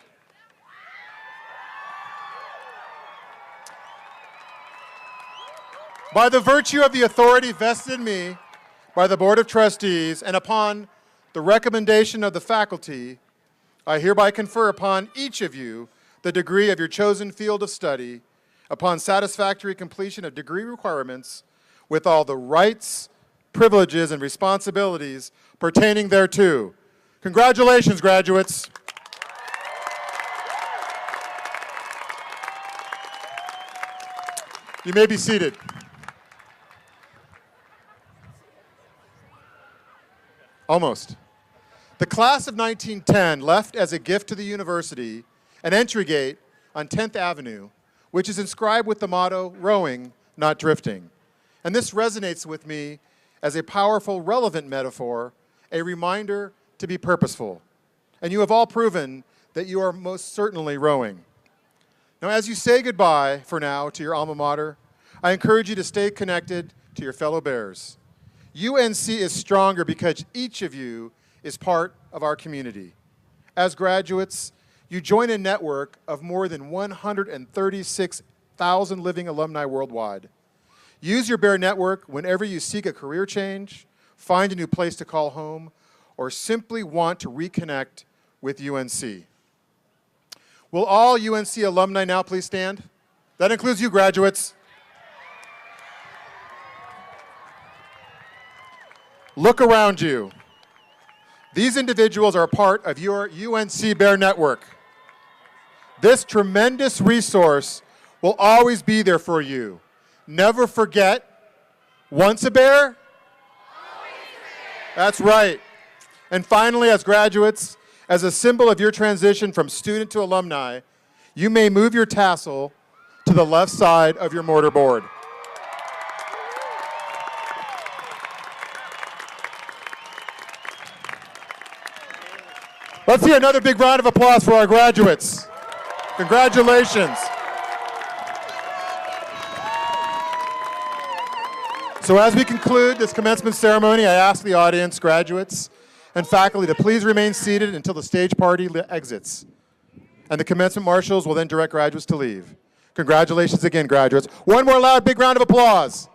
By the virtue of the authority vested in me by the Board of Trustees and upon the recommendation of the faculty, I hereby confer upon each of you the degree of your chosen field of study upon satisfactory completion of degree requirements with all the rights, privileges, and responsibilities pertaining thereto. Congratulations, graduates. You may be seated. Almost. The class of 1910 left as a gift to the university an entry gate on 10th Avenue which is inscribed with the motto, rowing, not drifting. And this resonates with me as a powerful, relevant metaphor, a reminder to be purposeful. And you have all proven that you are most certainly rowing. Now, as you say goodbye for now to your alma mater, I encourage you to stay connected to your fellow Bears. UNC is stronger because each of you is part of our community. As graduates, you join a network of more than 136,000 living alumni worldwide. Use your Bear network whenever you seek a career change, find a new place to call home, or simply want to reconnect with UNC. Will all UNC alumni now please stand? That includes you, graduates. Look around you. These individuals are part of your UNC Bear network. This tremendous resource will always be there for you. Never forget, once a Bear? Always a Bear. That's right. And finally, as graduates, as a symbol of your transition from student to alumni, you may move your tassel to the left side of your mortarboard. Let's hear another big round of applause for our graduates. Congratulations. So as we conclude this commencement ceremony, I ask the audience, graduates, and faculty to please remain seated until the stage party exits. And the commencement marshals will then direct graduates to leave. Congratulations again, graduates. One more loud, big round of applause.